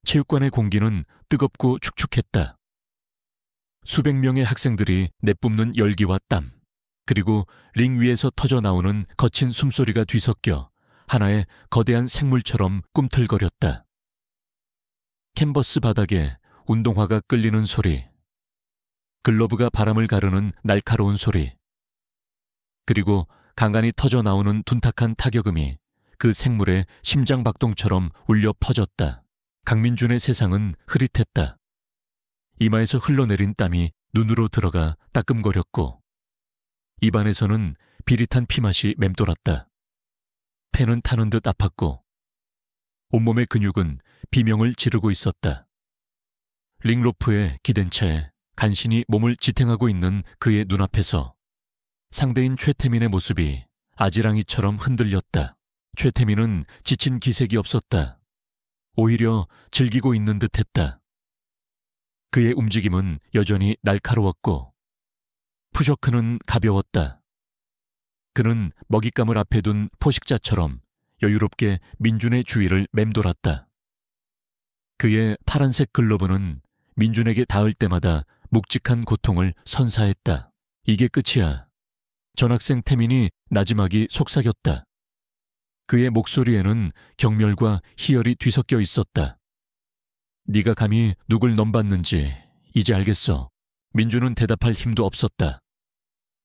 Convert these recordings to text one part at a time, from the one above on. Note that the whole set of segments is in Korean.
체육관의 공기는 뜨겁고 축축했다. 수백 명의 학생들이 내뿜는 열기와 땀, 그리고 링 위에서 터져 나오는 거친 숨소리가 뒤섞여 하나의 거대한 생물처럼 꿈틀거렸다. 캔버스 바닥에 운동화가 끌리는 소리, 글러브가 바람을 가르는 날카로운 소리, 그리고 간간히 터져 나오는 둔탁한 타격음이 그 생물의 심장박동처럼 울려 퍼졌다. 강민준의 세상은 흐릿했다. 이마에서 흘러내린 땀이 눈으로 들어가 따끔거렸고 입안에서는 비릿한 피맛이 맴돌았다. 폐는 타는 듯 아팠고 온몸의 근육은 비명을 지르고 있었다. 링로프에 기댄 채 간신히 몸을 지탱하고 있는 그의 눈앞에서 상대인 최태민의 모습이 아지랑이처럼 흔들렸다. 최태민은 지친 기색이 없었다. 오히려 즐기고 있는 듯했다. 그의 움직임은 여전히 날카로웠고 푸셔크는 가벼웠다. 그는 먹잇감을 앞에 둔 포식자처럼 여유롭게 민준의 주위를 맴돌았다. 그의 파란색 글러브는 민준에게 닿을 때마다 묵직한 고통을 선사했다. 이게 끝이야. 전학생 태민이 나지막이 속삭였다. 그의 목소리에는 경멸과 희열이 뒤섞여 있었다. 네가 감히 누굴 넘봤는지 이제 알겠어. 민준은 대답할 힘도 없었다.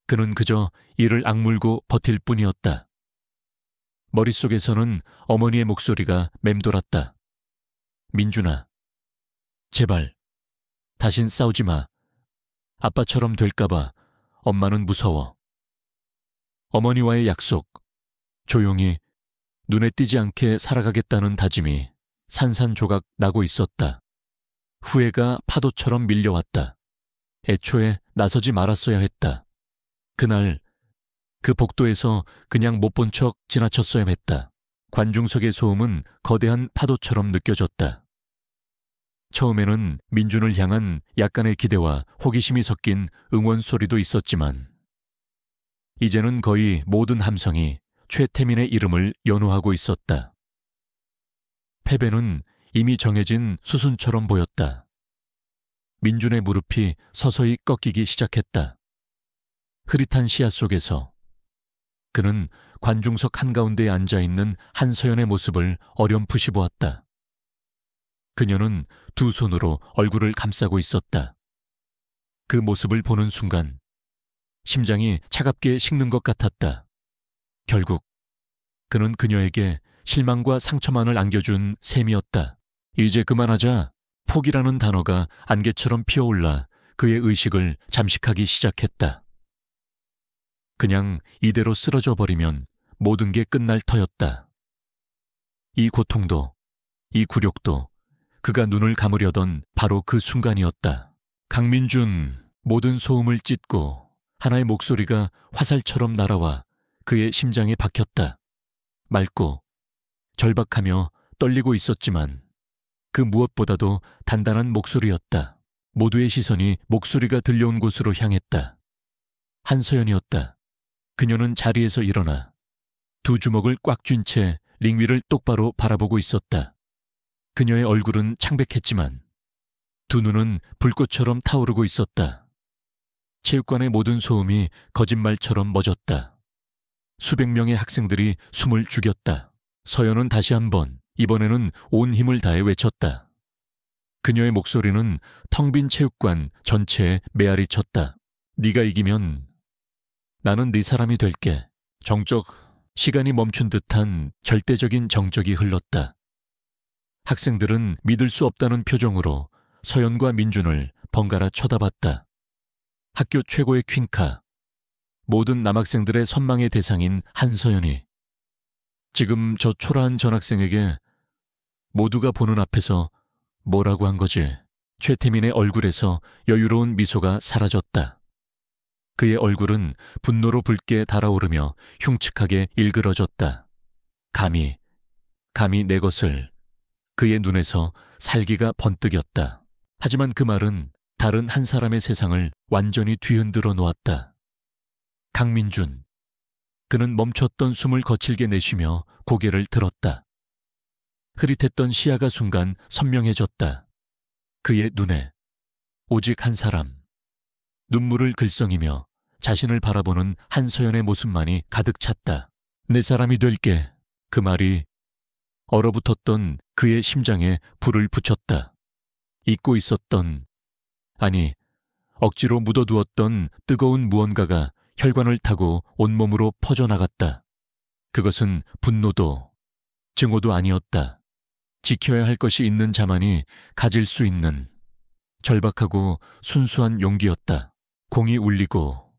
그는 그저 이를 악물고 버틸 뿐이었다. 머릿속에서는 어머니의 목소리가 맴돌았다. 민준아, 제발 다신 싸우지 마. 아빠처럼 될까봐 엄마는 무서워. 어머니와의 약속, 조용히 눈에 띄지 않게 살아가겠다는 다짐이 산산조각 나고 있었다. 후회가 파도처럼 밀려왔다. 애초에 나서지 말았어야 했다. 그날 그 복도에서 그냥 못 본 척 지나쳤어야 했다. 관중석의 소음은 거대한 파도처럼 느껴졌다. 처음에는 민준을 향한 약간의 기대와 호기심이 섞인 응원 소리도 있었지만 이제는 거의 모든 함성이 최태민의 이름을 연호하고 있었다. 패배는 이미 정해진 수순처럼 보였다. 민준의 무릎이 서서히 꺾이기 시작했다. 흐릿한 시야 속에서 그는 관중석 한가운데에 앉아있는 한서연의 모습을 어렴풋이 보았다. 그녀는 두 손으로 얼굴을 감싸고 있었다. 그 모습을 보는 순간 심장이 차갑게 식는 것 같았다. 결국 그는 그녀에게 실망과 상처만을 안겨준 셈이었다. 이제 그만하자. 포기라는 단어가 안개처럼 피어올라 그의 의식을 잠식하기 시작했다. 그냥 이대로 쓰러져 버리면 모든 게 끝날 터였다. 이 고통도, 이 굴욕도 그가 눈을 감으려던 바로 그 순간이었다. 강민준, 모든 소음을 찢고 하나의 목소리가 화살처럼 날아와 그의 심장에 박혔다. 맑고 절박하며 떨리고 있었지만 그 무엇보다도 단단한 목소리였다. 모두의 시선이 목소리가 들려온 곳으로 향했다. 한서연이었다. 그녀는 자리에서 일어나 두 주먹을 꽉 쥔 채 링 위를 똑바로 바라보고 있었다. 그녀의 얼굴은 창백했지만 두 눈은 불꽃처럼 타오르고 있었다. 체육관의 모든 소음이 거짓말처럼 멎었다. 수백 명의 학생들이 숨을 죽였다. 서연은 다시 한번, 이번에는 온 힘을 다해 외쳤다. 그녀의 목소리는 텅 빈 체육관 전체에 메아리 쳤다. 네가 이기면 나는 네 사람이 될게. 시간이 멈춘 듯한 절대적인 정적이 흘렀다. 학생들은 믿을 수 없다는 표정으로 서연과 민준을 번갈아 쳐다봤다. 학교 최고의 퀸카, 모든 남학생들의 선망의 대상인 한서연이 지금 저 초라한 전학생에게 모두가 보는 앞에서 뭐라고 한 거지? 최태민의 얼굴에서 여유로운 미소가 사라졌다. 그의 얼굴은 분노로 붉게 달아오르며 흉측하게 일그러졌다. 감히 내 것을. 그의 눈에서 살기가 번뜩였다. 하지만 그 말은 다른 한 사람의 세상을 완전히 뒤흔들어 놓았다. 강민준. 그는 멈췄던 숨을 거칠게 내쉬며 고개를 들었다. 흐릿했던 시야가 순간 선명해졌다. 그의 눈에 오직 한 사람, 눈물을 글썽이며 자신을 바라보는 한서연의 모습만이 가득 찼다. 내 사람이 될게. 그 말이 얼어붙었던 그의 심장에 불을 붙였다. 잊고 있었던, 아니 억지로 묻어두었던 뜨거운 무언가가 혈관을 타고 온몸으로 퍼져나갔다. 그것은 분노도 증오도 아니었다. 지켜야 할 것이 있는 자만이 가질 수 있는 절박하고 순수한 용기였다. 공이 울리고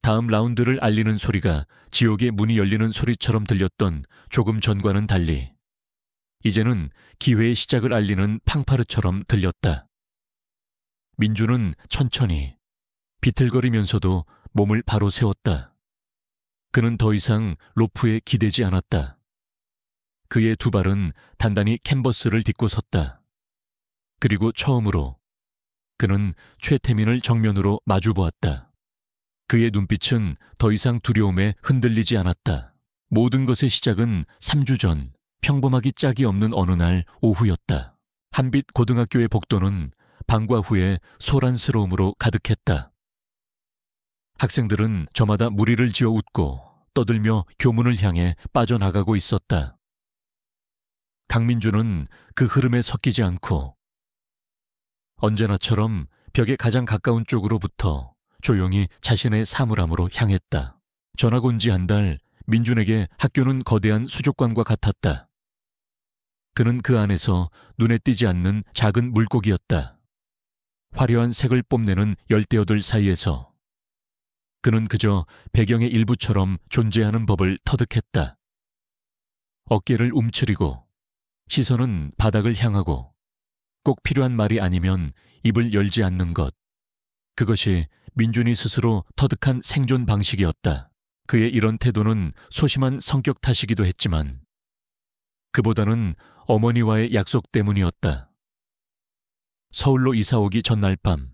다음 라운드를 알리는 소리가 지옥의 문이 열리는 소리처럼 들렸던 조금 전과는 달리 이제는 기회의 시작을 알리는 팡파르처럼 들렸다. 민주는 천천히 비틀거리면서도 몸을 바로 세웠다. 그는 더 이상 로프에 기대지 않았다. 그의 두 발은 단단히 캔버스를 딛고 섰다. 그리고 처음으로 그는 최태민을 정면으로 마주보았다. 그의 눈빛은 더 이상 두려움에 흔들리지 않았다. 모든 것의 시작은 3주 전 평범하기 짝이 없는 어느 날 오후였다. 한빛 고등학교의 복도는 방과 후에 소란스러움으로 가득했다. 학생들은 저마다 무리를 지어 웃고 떠들며 교문을 향해 빠져나가고 있었다. 강민주는 그 흐름에 섞이지 않고 언제나처럼 벽에 가장 가까운 쪽으로 붙어 조용히 자신의 사물함으로 향했다. 전학 온 지 한 달 민준에게 학교는 거대한 수족관과 같았다. 그는 그 안에서 눈에 띄지 않는 작은 물고기였다. 화려한 색을 뽐내는 열대어들 사이에서 그는 그저 배경의 일부처럼 존재하는 법을 터득했다. 어깨를 움츠리고 시선은 바닥을 향하고 꼭 필요한 말이 아니면 입을 열지 않는 것. 그것이 민준이 스스로 터득한 생존 방식이었다. 그의 이런 태도는 소심한 성격 탓이기도 했지만 그보다는 어머니와의 약속 때문이었다. 서울로 이사 오기 전날 밤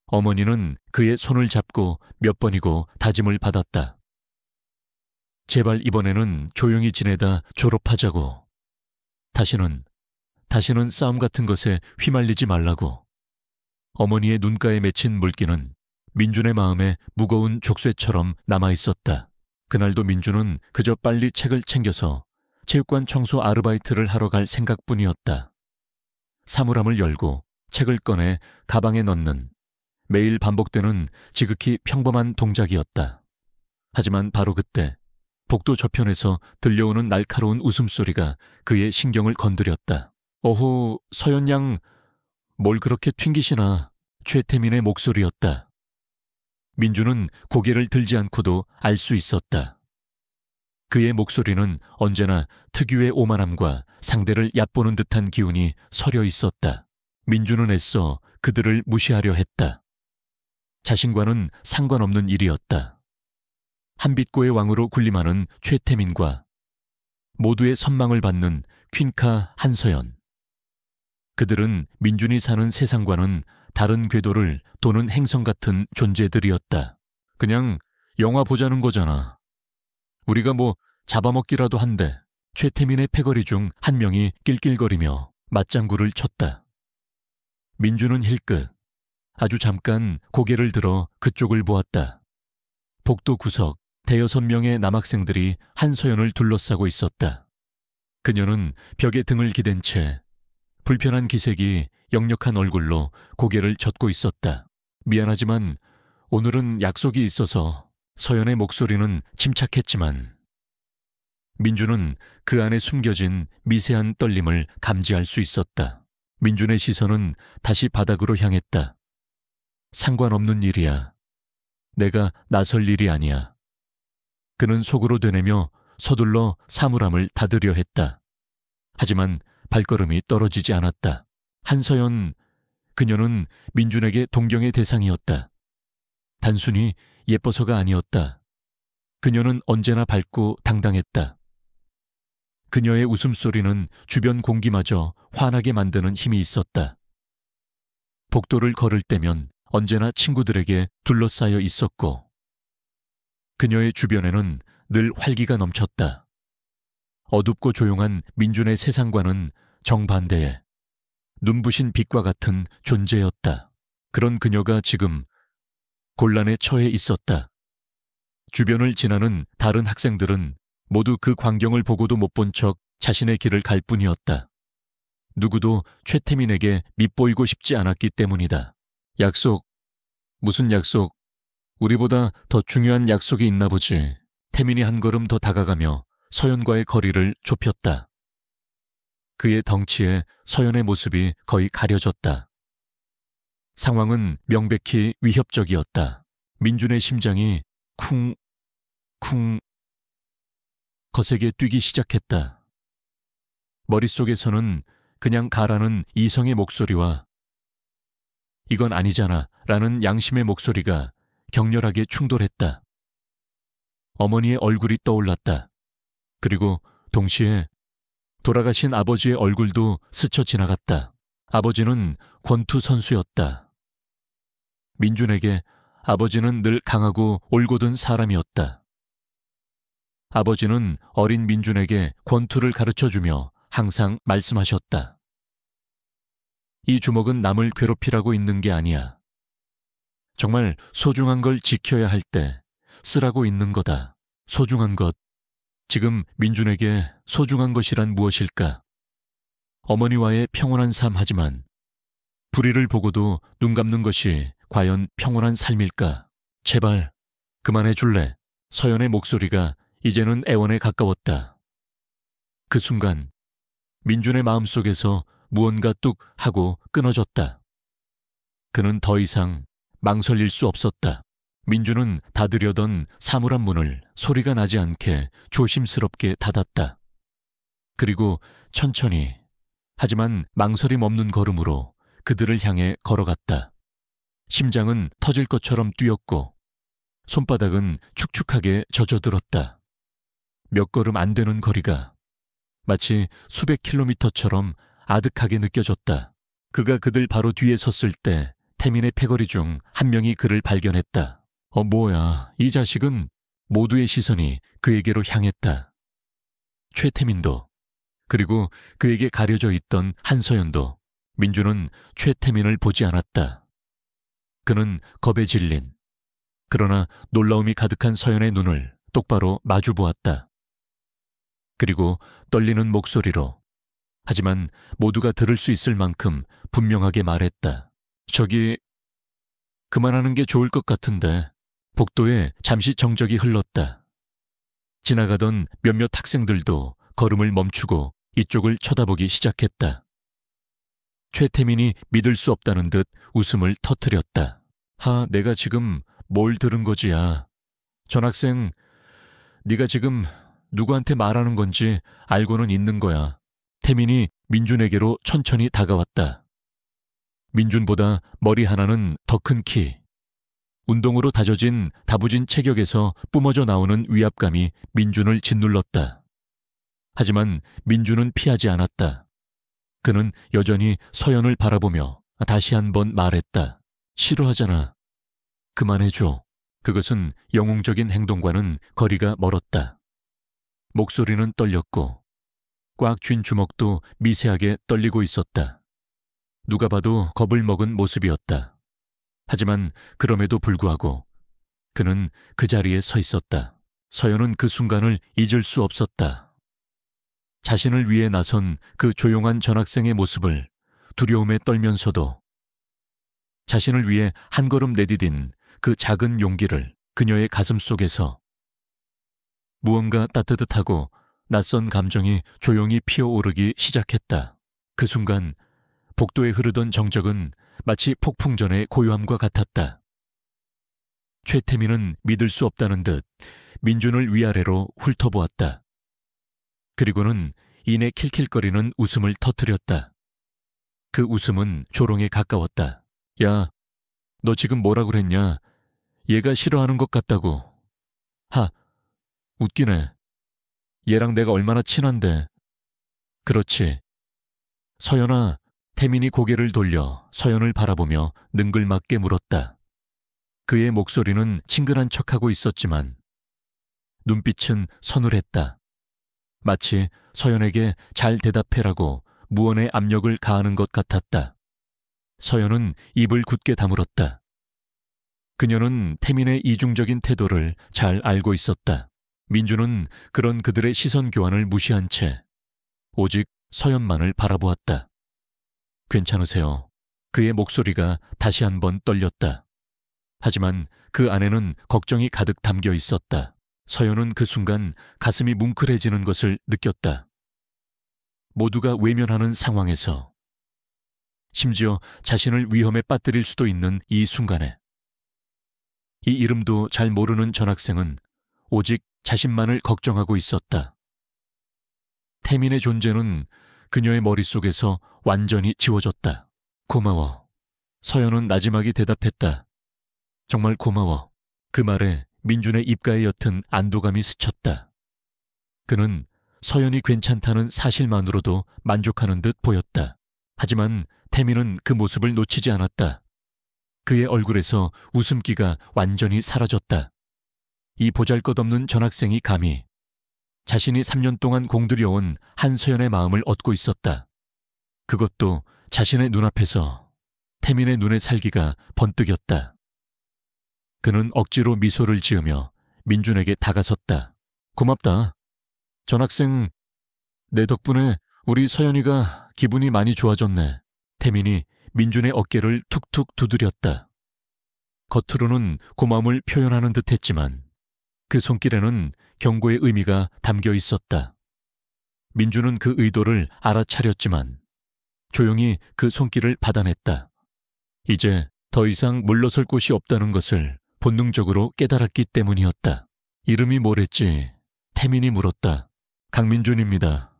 어머니는 그의 손을 잡고 몇 번이고 다짐을 받았다. 제발 이번에는 조용히 지내다 졸업하자고. 다시는 싸움 같은 것에 휘말리지 말라고. 어머니의 눈가에 맺힌 물기는 민준의 마음에 무거운 족쇄처럼 남아있었다. 그날도 민준은 그저 빨리 책을 챙겨서 체육관 청소 아르바이트를 하러 갈 생각뿐이었다. 사물함을 열고 책을 꺼내 가방에 넣는 매일 반복되는 지극히 평범한 동작이었다. 하지만 바로 그때 복도 저편에서 들려오는 날카로운 웃음소리가 그의 신경을 건드렸다. 어호, 서연 양, 뭘 그렇게 튕기시나. 최태민의 목소리였다. 민주는 고개를 들지 않고도 알 수 있었다. 그의 목소리는 언제나 특유의 오만함과 상대를 얕보는 듯한 기운이 서려 있었다. 민주는 애써 그들을 무시하려 했다. 자신과는 상관없는 일이었다. 한빛고의 왕으로 군림하는 최태민과 모두의 선망을 받는 퀸카 한서연. 그들은 민준이 사는 세상과는 다른 궤도를 도는 행성 같은 존재들이었다. 그냥 영화 보자는 거잖아. 우리가 뭐 잡아먹기라도 한데. 최태민의 패거리 중 한 명이 낄낄거리며 맞장구를 쳤다. 민준은 힐끗 아주 잠깐 고개를 들어 그쪽을 보았다. 복도 구석 5-6명의 남학생들이 한서연을 둘러싸고 있었다. 그녀는 벽에 등을 기댄 채 불편한 기색이 역력한 얼굴로 고개를 젓고 있었다. 미안하지만 오늘은 약속이 있어서. 서연의 목소리는 침착했지만 민준은 그 안에 숨겨진 미세한 떨림을 감지할 수 있었다. 민준의 시선은 다시 바닥으로 향했다. 상관없는 일이야. 내가 나설 일이 아니야. 그는 속으로 되뇌며 서둘러 사물함을 닫으려 했다. 하지만 발걸음이 떨어지지 않았다. 한서연, 그녀는 민준에게 동경의 대상이었다. 단순히 예뻐서가 아니었다. 그녀는 언제나 밝고 당당했다. 그녀의 웃음소리는 주변 공기마저 환하게 만드는 힘이 있었다. 복도를 걸을 때면 언제나 친구들에게 둘러싸여 있었고 그녀의 주변에는 늘 활기가 넘쳤다. 어둡고 조용한 민준의 세상과는 정반대의 눈부신 빛과 같은 존재였다. 그런 그녀가 지금 곤란에 처해 있었다. 주변을 지나는 다른 학생들은 모두 그 광경을 보고도 못 본 척 자신의 길을 갈 뿐이었다. 누구도 최태민에게 밉보이고 싶지 않았기 때문이다. 약속, 무슨 약속? 우리보다 더 중요한 약속이 있나 보지. 태민이 한 걸음 더 다가가며 서연과의 거리를 좁혔다. 그의 덩치에 서연의 모습이 거의 가려졌다. 상황은 명백히 위협적이었다. 민준의 심장이 쿵 거세게 뛰기 시작했다. 머릿속에서는 그냥 가라는 이성의 목소리와 이건 아니잖아 라는 양심의 목소리가 격렬하게 충돌했다. 어머니의 얼굴이 떠올랐다. 그리고 동시에 돌아가신 아버지의 얼굴도 스쳐 지나갔다. 아버지는 권투 선수였다. 민준에게 아버지는 늘 강하고 올곧은 사람이었다. 아버지는 어린 민준에게 권투를 가르쳐주며 항상 말씀하셨다. 이 주먹은 남을 괴롭히라고 있는 게 아니야. 정말 소중한 걸 지켜야 할 때 쓰라고 있는 거다. 소중한 것. 지금 민준에게 소중한 것이란 무엇일까? 어머니와의 평온한 삶 하지만 불의를 보고도 눈 감는 것이 과연 평온한 삶일까? 제발 그만해 줄래? 서연의 목소리가 이제는 애원에 가까웠다. 그 순간 민준의 마음속에서 무언가 뚝 하고 끊어졌다. 그는 더 이상 망설일 수 없었다. 민준은 닫으려던 사물함 문을 소리가 나지 않게 조심스럽게 닫았다. 그리고 천천히 하지만 망설임 없는 걸음으로 그들을 향해 걸어갔다. 심장은 터질 것처럼 뛰었고 손바닥은 축축하게 젖어들었다. 몇 걸음 안 되는 거리가 마치 수백 킬로미터처럼 아득하게 느껴졌다. 그가 그들 바로 뒤에 섰을 때 태민의 패거리 중 한 명이 그를 발견했다. 뭐야, 이 자식은. 모두의 시선이 그에게로 향했다. 최태민도, 그리고 그에게 가려져 있던 한서연도. 민준은 최태민을 보지 않았다. 그는 겁에 질린, 그러나 놀라움이 가득한 서연의 눈을 똑바로 마주 보았다. 그리고 떨리는 목소리로, 하지만 모두가 들을 수 있을 만큼 분명하게 말했다. 저기, 그만하는 게 좋을 것 같은데. 복도에 잠시 정적이 흘렀다. 지나가던 몇몇 학생들도 걸음을 멈추고 이쪽을 쳐다보기 시작했다. 최태민이 믿을 수 없다는 듯 웃음을 터뜨렸다. 내가 지금 뭘 들은 거지야. 전학생, 네가 지금 누구한테 말하는 건지 알고는 있는 거야. 태민이 민준에게로 천천히 다가왔다. 민준보다 머리 하나는 더 큰 키. 운동으로 다져진 다부진 체격에서 뿜어져 나오는 위압감이 민준을 짓눌렀다. 하지만 민준은 피하지 않았다. 그는 여전히 서연을 바라보며 다시 한번 말했다. 싫어하잖아. 그만해줘. 그것은 영웅적인 행동과는 거리가 멀었다. 목소리는 떨렸고 꽉 쥔 주먹도 미세하게 떨리고 있었다. 누가 봐도 겁을 먹은 모습이었다. 하지만 그럼에도 불구하고 그는 그 자리에 서 있었다. 서연은 그 순간을 잊을 수 없었다. 자신을 위해 나선 그 조용한 전학생의 모습을 두려움에 떨면서도 자신을 위해 한 걸음 내디딘 그 작은 용기를 그녀의 가슴 속에서 무언가 따뜻하고 낯선 감정이 조용히 피어오르기 시작했다. 그 순간 복도에 흐르던 정적은 마치 폭풍 전의 고요함과 같았다. 최태민은 믿을 수 없다는 듯 민준을 위아래로 훑어보았다. 그리고는 이내 킬킬거리는 웃음을 터뜨렸다. 그 웃음은 조롱에 가까웠다. 야, 너 지금 뭐라 그랬냐? 얘가 싫어하는 것 같다고. 웃기네. 얘랑 내가 얼마나 친한데. 그렇지. 서연아. 태민이 고개를 돌려 서연을 바라보며 능글맞게 물었다. 그의 목소리는 친근한 척하고 있었지만 눈빛은 서늘했다. 마치 서연에게 잘 대답해라고 무언의 압력을 가하는 것 같았다. 서연은 입을 굳게 다물었다. 그녀는 태민의 이중적인 태도를 잘 알고 있었다. 민주는 그런 그들의 시선 교환을 무시한 채 오직 서연만을 바라보았다. 괜찮으세요? 그의 목소리가 다시 한번 떨렸다. 하지만 그 안에는 걱정이 가득 담겨 있었다. 서연은 그 순간 가슴이 뭉클해지는 것을 느꼈다. 모두가 외면하는 상황에서, 심지어 자신을 위험에 빠뜨릴 수도 있는 이 순간에, 이 이름도 잘 모르는 전학생은 오직 자신만을 걱정하고 있었다. 태민의 존재는 그녀의 머릿속에서 완전히 지워졌다. 고마워. 서연은 나지막이 대답했다. 정말 고마워. 그 말에 민준의 입가에 옅은 안도감이 스쳤다. 그는 서연이 괜찮다는 사실만으로도 만족하는 듯 보였다. 하지만 태민은 그 모습을 놓치지 않았다. 그의 얼굴에서 웃음기가 완전히 사라졌다. 이 보잘것없는 전학생이 감히 자신이 3년 동안 공들여온 한서연의 마음을 얻고 있었다. 그것도 자신의 눈앞에서. 태민의 눈에 살기가 번뜩였다. 그는 억지로 미소를 지으며 민준에게 다가섰다. 고맙다. 전학생, 내 덕분에 우리 서연이가 기분이 많이 좋아졌네. 태민이 민준의 어깨를 툭툭 두드렸다. 겉으로는 고마움을 표현하는 듯 했지만 그 손길에는 경고의 의미가 담겨 있었다. 민준은 그 의도를 알아차렸지만 조용히 그 손길을 받아냈다. 이제 더 이상 물러설 곳이 없다는 것을 본능적으로 깨달았기 때문이었다. 이름이 뭐랬지? 태민이 물었다. 강민준입니다.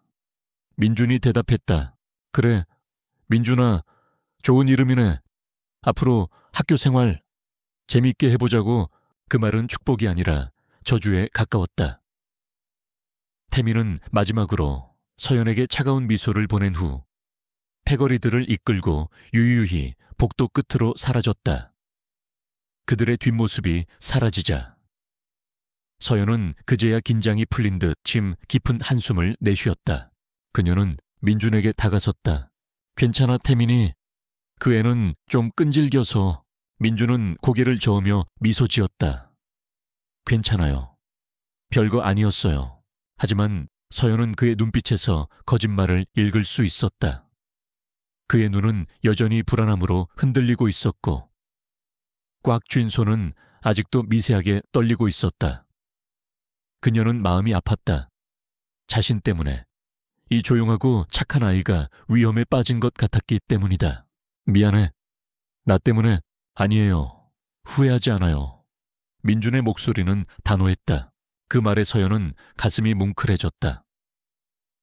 민준이 대답했다. 그래, 민준아, 좋은 이름이네. 앞으로 학교 생활 재밌게 해보자고. 그 말은 축복이 아니라 저주에 가까웠다. 태민은 마지막으로 서연에게 차가운 미소를 보낸 후 패거리들을 이끌고 유유히 복도 끝으로 사라졌다. 그들의 뒷모습이 사라지자 서연은 그제야 긴장이 풀린 듯 침 깊은 한숨을 내쉬었다. 그녀는 민준에게 다가섰다. 괜찮아, 태민이. 그 애는 좀 끈질겨서. 민준은 고개를 저으며 미소 지었다. 괜찮아요. 별거 아니었어요. 하지만 서연은 그의 눈빛에서 거짓말을 읽을 수 있었다. 그의 눈은 여전히 불안함으로 흔들리고 있었고 꽉 쥔 손은 아직도 미세하게 떨리고 있었다. 그녀는 마음이 아팠다. 자신 때문에. 이 조용하고 착한 아이가 위험에 빠진 것 같았기 때문이다. 미안해. 나 때문에. 아니에요. 후회하지 않아요. 민준의 목소리는 단호했다. 그 말에 서연은 가슴이 뭉클해졌다.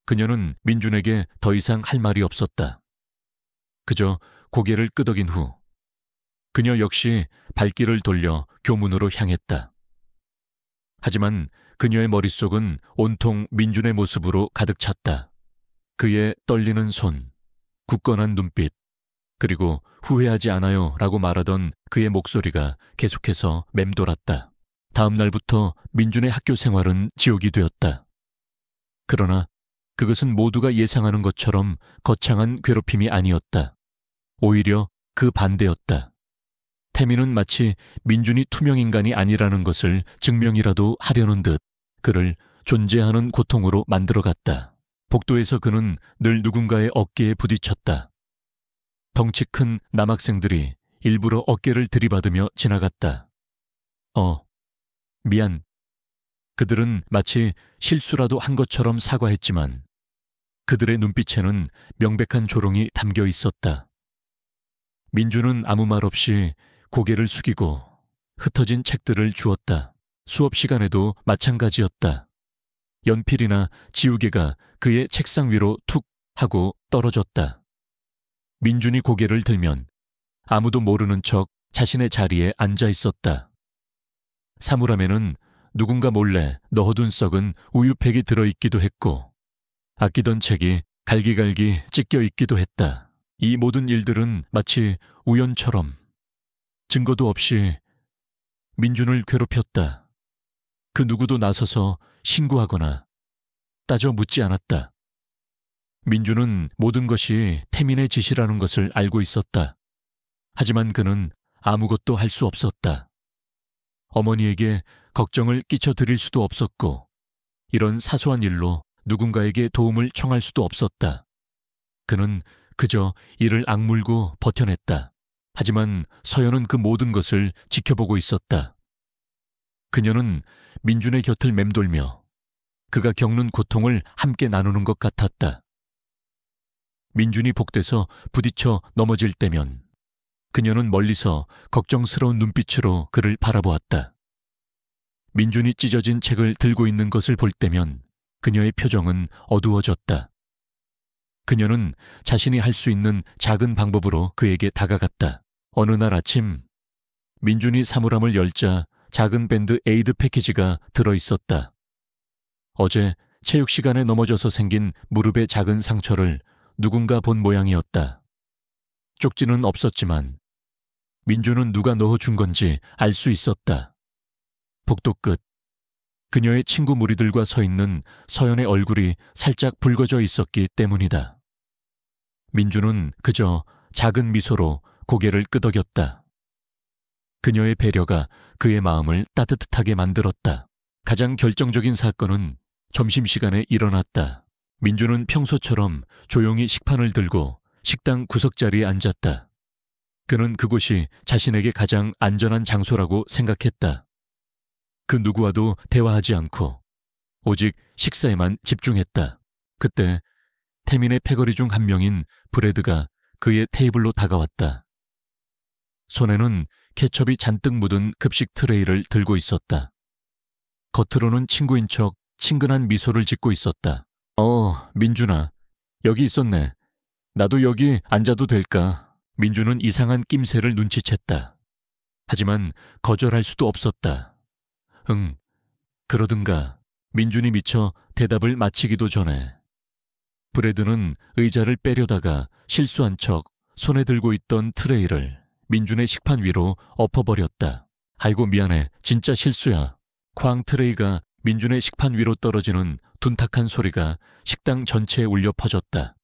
그녀는 민준에게 더 이상 할 말이 없었다. 그저 고개를 끄덕인 후 그녀 역시 발길을 돌려 교문으로 향했다. 하지만 그녀의 머릿속은 온통 민준의 모습으로 가득 찼다. 그의 떨리는 손, 굳건한 눈빛, 그리고 후회하지 않아요 라고 말하던 그의 목소리가 계속해서 맴돌았다. 다음 날부터 민준의 학교 생활은 지옥이 되었다. 그러나 그것은 모두가 예상하는 것처럼 거창한 괴롭힘이 아니었다. 오히려 그 반대였다. 태민은 마치 민준이 투명인간이 아니라는 것을 증명이라도 하려는 듯 그를 존재하는 고통으로 만들어갔다. 복도에서 그는 늘 누군가의 어깨에 부딪혔다. 덩치 큰 남학생들이 일부러 어깨를 들이받으며 지나갔다. 미안. 그들은 마치 실수라도 한 것처럼 사과했지만 그들의 눈빛에는 명백한 조롱이 담겨 있었다. 민준은 아무 말 없이 고개를 숙이고 흩어진 책들을 주었다. 수업 시간에도 마찬가지였다. 연필이나 지우개가 그의 책상 위로 툭 하고 떨어졌다. 민준이 고개를 들면 아무도 모르는 척 자신의 자리에 앉아 있었다. 사물함에는 누군가 몰래 넣어둔 썩은 우유팩이 들어있기도 했고 아끼던 책이 갈기갈기 찢겨 있기도 했다. 이 모든 일들은 마치 우연처럼 증거도 없이 민준을 괴롭혔다. 그 누구도 나서서 신고하거나 따져 묻지 않았다. 민주는 모든 것이 태민의 짓이라는 것을 알고 있었다. 하지만 그는 아무것도 할 수 없었다. 어머니에게 걱정을 끼쳐드릴 수도 없었고 이런 사소한 일로 누군가에게 도움을 청할 수도 없었다. 그는 그저 이를 악물고 버텨냈다. 하지만 서연은 그 모든 것을 지켜보고 있었다. 그녀는 민준의 곁을 맴돌며 그가 겪는 고통을 함께 나누는 것 같았다. 민준이 복돼서 부딪혀 넘어질 때면 그녀는 멀리서 걱정스러운 눈빛으로 그를 바라보았다. 민준이 찢어진 책을 들고 있는 것을 볼 때면 그녀의 표정은 어두워졌다. 그녀는 자신이 할 수 있는 작은 방법으로 그에게 다가갔다. 어느 날 아침 민준이 사물함을 열자 작은 밴드 에이드 패키지가 들어있었다. 어제 체육 시간에 넘어져서 생긴 무릎의 작은 상처를 누군가 본 모양이었다. 쪽지는 없었지만 민준은 누가 넣어준 건지 알 수 있었다. 복도 끝 그녀의 친구 무리들과 서 있는 서연의 얼굴이 살짝 붉어져 있었기 때문이다. 민준은 그저 작은 미소로 고개를 끄덕였다. 그녀의 배려가 그의 마음을 따뜻하게 만들었다. 가장 결정적인 사건은 점심시간에 일어났다. 민준은 평소처럼 조용히 식판을 들고 식당 구석자리에 앉았다. 그는 그곳이 자신에게 가장 안전한 장소라고 생각했다. 그 누구와도 대화하지 않고 오직 식사에만 집중했다. 그때 태민의 패거리 중 한 명인 브래드가 그의 테이블로 다가왔다. 손에는 케첩이 잔뜩 묻은 급식 트레이를 들고 있었다. 겉으로는 친구인 척 친근한 미소를 짓고 있었다. 민준아, 여기 있었네. 나도 여기 앉아도 될까? 민준은 이상한 낌새를 눈치챘다. 하지만 거절할 수도 없었다. 응, 그러든가. 민준이 미처 대답을 마치기도 전에 브래드는 의자를 빼려다가 실수한 척 손에 들고 있던 트레이를 민준의 식판 위로 엎어버렸다. 아이고 미안해, 진짜 실수야. 쾅 트레이가 민준의 식판 위로 떨어지는 둔탁한 소리가 식당 전체에 울려 퍼졌다.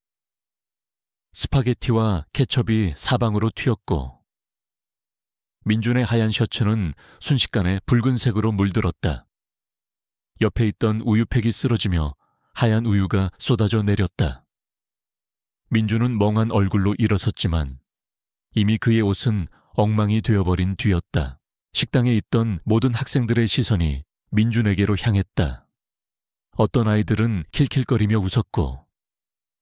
스파게티와 케첩이 사방으로 튀었고 민준의 하얀 셔츠는 순식간에 붉은색으로 물들었다. 옆에 있던 우유팩이 쓰러지며 하얀 우유가 쏟아져 내렸다. 민준은 멍한 얼굴로 일어섰지만 이미 그의 옷은 엉망이 되어버린 뒤였다. 식당에 있던 모든 학생들의 시선이 민준에게로 향했다. 어떤 아이들은 킬킬거리며 웃었고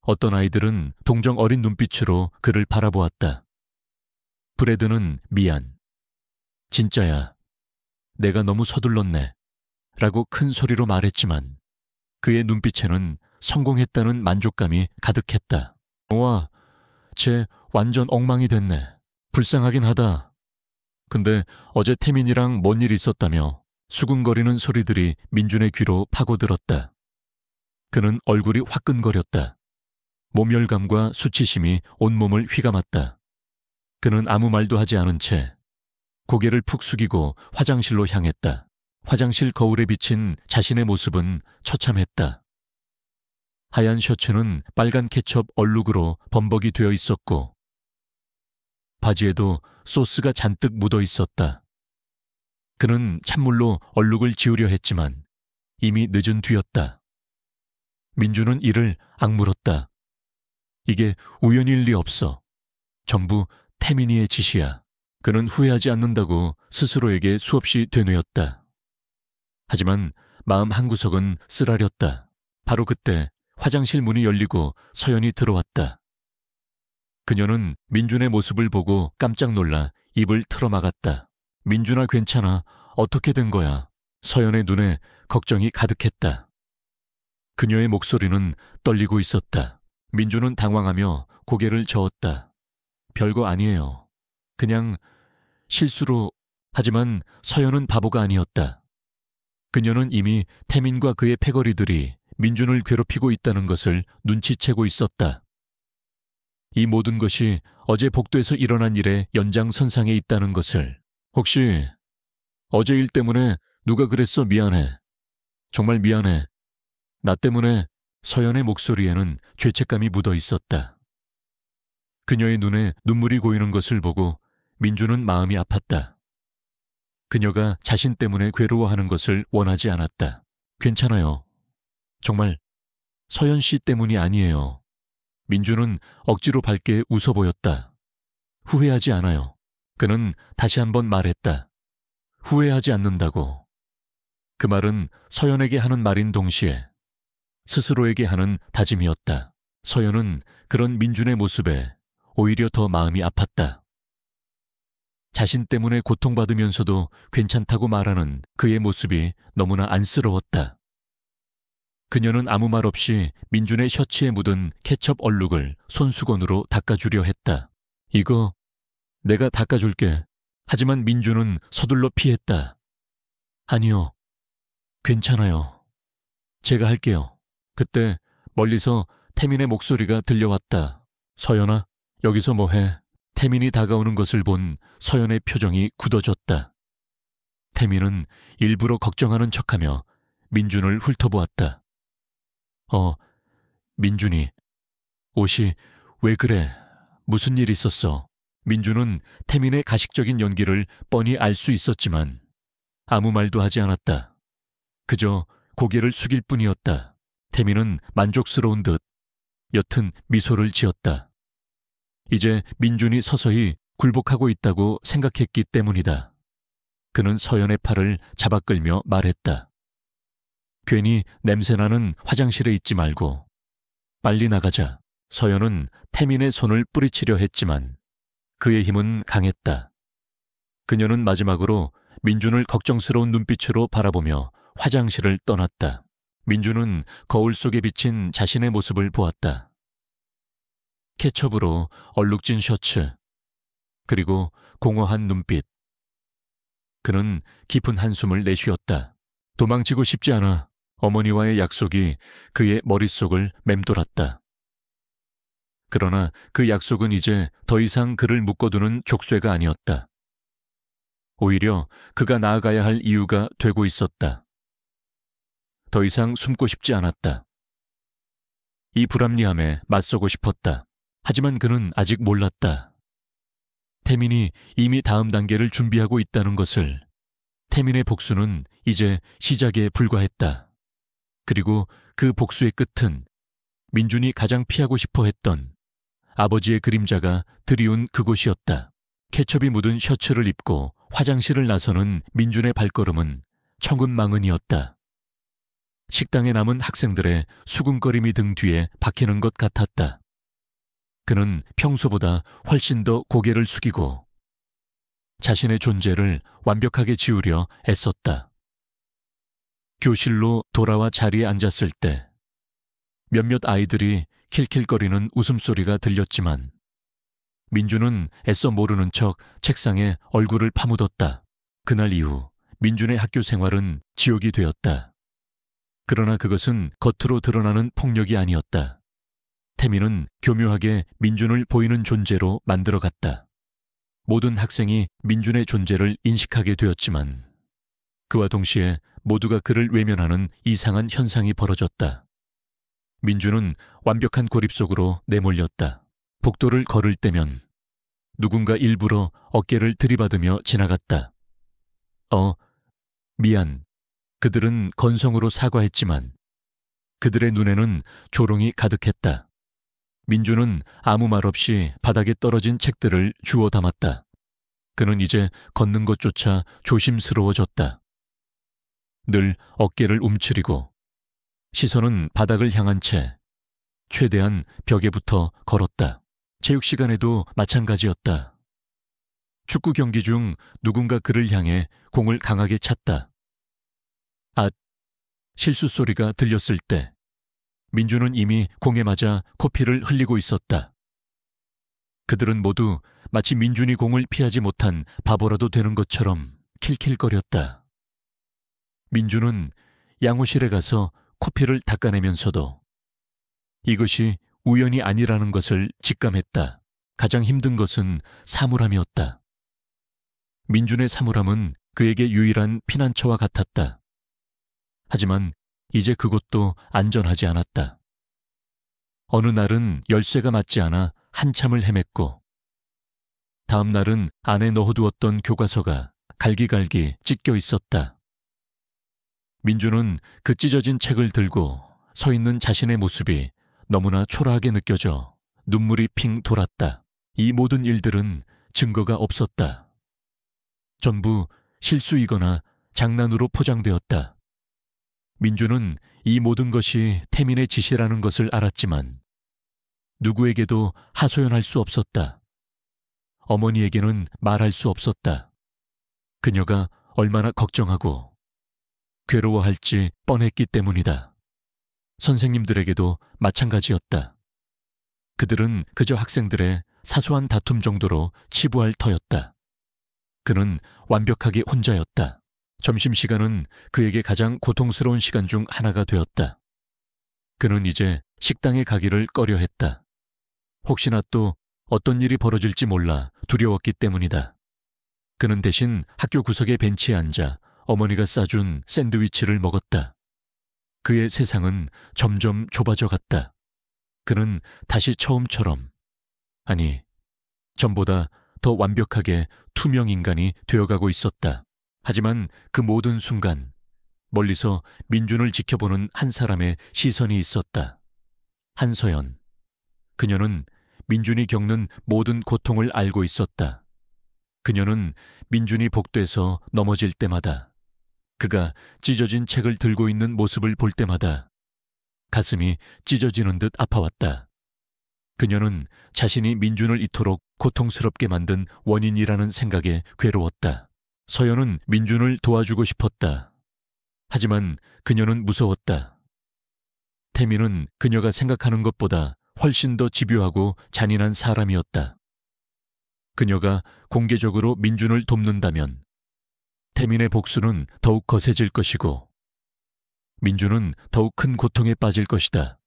어떤 아이들은 동정 어린 눈빛으로 그를 바라보았다. 브래드는 미안. 진짜야. 내가 너무 서둘렀네. 라고 큰 소리로 말했지만 그의 눈빛에는 성공했다는 만족감이 가득했다. 와, 쟤 완전 엉망이 됐네. 불쌍하긴 하다. 근데 어제 태민이랑 뭔 일 있었다며 수군거리는 소리들이 민준의 귀로 파고들었다. 그는 얼굴이 화끈거렸다. 모멸감과 수치심이 온몸을 휘감았다. 그는 아무 말도 하지 않은 채 고개를 푹 숙이고 화장실로 향했다. 화장실 거울에 비친 자신의 모습은 처참했다. 하얀 셔츠는 빨간 케첩 얼룩으로 범벅이 되어 있었고 바지에도 소스가 잔뜩 묻어 있었다. 그는 찬물로 얼룩을 지우려 했지만 이미 늦은 뒤였다. 민준은 이를 악물었다. 이게 우연일 리 없어. 전부 태민이의 짓이야. 그는 후회하지 않는다고 스스로에게 수없이 되뇌었다. 하지만 마음 한구석은 쓰라렸다. 바로 그때 화장실 문이 열리고 서연이 들어왔다. 그녀는 민준의 모습을 보고 깜짝 놀라 입을 틀어막았다. 민준아, 괜찮아. 어떻게 된 거야? 서연의 눈에 걱정이 가득했다. 그녀의 목소리는 떨리고 있었다. 민준은 당황하며 고개를 저었다. 별거 아니에요. 그냥 실수로. 하지만 서연은 바보가 아니었다. 그녀는 이미 태민과 그의 패거리들이 민준을 괴롭히고 있다는 것을 눈치채고 있었다. 이 모든 것이 어제 복도에서 일어난 일의 연장선상에 있다는 것을. 혹시 어제 일 때문에 누가 그랬어? 미안해. 정말 미안해. 나 때문에 서연의 목소리에는 죄책감이 묻어 있었다. 그녀의 눈에 눈물이 고이는 것을 보고 민주는 마음이 아팠다. 그녀가 자신 때문에 괴로워하는 것을 원하지 않았다. 괜찮아요. 정말 서연 씨 때문이 아니에요. 민주는 억지로 밝게 웃어 보였다. 후회하지 않아요. 그는 다시 한번 말했다. 후회하지 않는다고. 그 말은 서연에게 하는 말인 동시에 스스로에게 하는 다짐이었다. 서연은 그런 민준의 모습에 오히려 더 마음이 아팠다. 자신 때문에 고통받으면서도 괜찮다고 말하는 그의 모습이 너무나 안쓰러웠다. 그녀는 아무 말 없이 민준의 셔츠에 묻은 케첩 얼룩을 손수건으로 닦아주려 했다. 이거 내가 닦아줄게. 하지만 민준은 서둘러 피했다. 아니요. 괜찮아요. 제가 할게요. 그때 멀리서 태민의 목소리가 들려왔다. 서연아, 여기서 뭐해? 태민이 다가오는 것을 본 서연의 표정이 굳어졌다. 태민은 일부러 걱정하는 척하며 민준을 훑어보았다. 민준이, 옷이 왜 그래? 무슨 일 있었어? 민준은 태민의 가식적인 연기를 뻔히 알 수 있었지만 아무 말도 하지 않았다. 그저 고개를 숙일 뿐이었다. 태민은 만족스러운 듯 옅은 미소를 지었다. 이제 민준이 서서히 굴복하고 있다고 생각했기 때문이다. 그는 서연의 팔을 잡아 끌며 말했다. 괜히 냄새나는 화장실에 있지 말고 빨리 나가자. 서연은 태민의 손을 뿌리치려 했지만 그의 힘은 강했다. 그녀는 마지막으로 민준을 걱정스러운 눈빛으로 바라보며 화장실을 떠났다. 민준은 거울 속에 비친 자신의 모습을 보았다. 케첩으로 얼룩진 셔츠, 그리고 공허한 눈빛. 그는 깊은 한숨을 내쉬었다. 도망치고 싶지 않아. 어머니와의 약속이 그의 머릿속을 맴돌았다. 그러나 그 약속은 이제 더 이상 그를 묶어두는 족쇄가 아니었다. 오히려 그가 나아가야 할 이유가 되고 있었다. 더 이상 숨고 싶지 않았다. 이 불합리함에 맞서고 싶었다. 하지만 그는 아직 몰랐다. 태민이 이미 다음 단계를 준비하고 있다는 것을. 태민의 복수는 이제 시작에 불과했다. 그리고 그 복수의 끝은 민준이 가장 피하고 싶어 했던 아버지의 그림자가 드리운 그곳이었다. 케첩이 묻은 셔츠를 입고 화장실을 나서는 민준의 발걸음은 천근만근이었다. 식당에 남은 학생들의 수군거림이 등 뒤에 박히는 것 같았다. 그는 평소보다 훨씬 더 고개를 숙이고 자신의 존재를 완벽하게 지우려 애썼다. 교실로 돌아와 자리에 앉았을 때 몇몇 아이들이 킬킬거리는 웃음소리가 들렸지만 민준은 애써 모르는 척 책상에 얼굴을 파묻었다. 그날 이후 민준의 학교 생활은 지옥이 되었다. 그러나 그것은 겉으로 드러나는 폭력이 아니었다. 태민은 교묘하게 민준을 보이는 존재로 만들어갔다. 모든 학생이 민준의 존재를 인식하게 되었지만 그와 동시에 모두가 그를 외면하는 이상한 현상이 벌어졌다. 민준은 완벽한 고립 속으로 내몰렸다. 복도를 걸을 때면 누군가 일부러 어깨를 들이받으며 지나갔다. 미안. 그들은 건성으로 사과했지만 그들의 눈에는 조롱이 가득했다. 민준은 아무 말 없이 바닥에 떨어진 책들을 주워 담았다. 그는 이제 걷는 것조차 조심스러워졌다. 늘 어깨를 움츠리고 시선은 바닥을 향한 채 최대한 벽에 붙어 걸었다. 체육 시간에도 마찬가지였다. 축구 경기 중 누군가 그를 향해 공을 강하게 찼다. 실수 소리가 들렸을 때 민준은 이미 공에 맞아 코피를 흘리고 있었다. 그들은 모두 마치 민준이 공을 피하지 못한 바보라도 되는 것처럼 킬킬거렸다. 민준은 양호실에 가서 코피를 닦아내면서도 이것이 우연이 아니라는 것을 직감했다. 가장 힘든 것은 사물함이었다. 민준의 사물함은 그에게 유일한 피난처와 같았다. 하지만 이제 그곳도 안전하지 않았다. 어느 날은 열쇠가 맞지 않아 한참을 헤맸고, 다음 날은 안에 넣어두었던 교과서가 갈기갈기 찢겨 있었다. 민주는 그 찢어진 책을 들고 서 있는 자신의 모습이 너무나 초라하게 느껴져 눈물이 핑 돌았다. 이 모든 일들은 증거가 없었다. 전부 실수이거나 장난으로 포장되었다. 민주는 이 모든 것이 태민의 짓이라는 것을 알았지만 누구에게도 하소연할 수 없었다. 어머니에게는 말할 수 없었다. 그녀가 얼마나 걱정하고 괴로워할지 뻔했기 때문이다. 선생님들에게도 마찬가지였다. 그들은 그저 학생들의 사소한 다툼 정도로 치부할 터였다. 그는 완벽하게 혼자였다. 점심시간은 그에게 가장 고통스러운 시간 중 하나가 되었다. 그는 이제 식당에 가기를 꺼려했다. 혹시나 또 어떤 일이 벌어질지 몰라 두려웠기 때문이다. 그는 대신 학교 구석의 벤치에 앉아 어머니가 싸준 샌드위치를 먹었다. 그의 세상은 점점 좁아져 갔다. 그는 다시 처음처럼, 아니, 전보다 더 완벽하게 투명 인간이 되어가고 있었다. 하지만 그 모든 순간 멀리서 민준을 지켜보는 한 사람의 시선이 있었다. 한서연. 그녀는 민준이 겪는 모든 고통을 알고 있었다. 그녀는 민준이 복도에서 넘어질 때마다, 그가 찢어진 책을 들고 있는 모습을 볼 때마다 가슴이 찢어지는 듯 아파왔다. 그녀는 자신이 민준을 이토록 고통스럽게 만든 원인이라는 생각에 괴로웠다. 서연은 민준을 도와주고 싶었다. 하지만 그녀는 무서웠다. 태민은 그녀가 생각하는 것보다 훨씬 더 집요하고 잔인한 사람이었다. 그녀가 공개적으로 민준을 돕는다면 태민의 복수는 더욱 거세질 것이고 민준은 더욱 큰 고통에 빠질 것이다.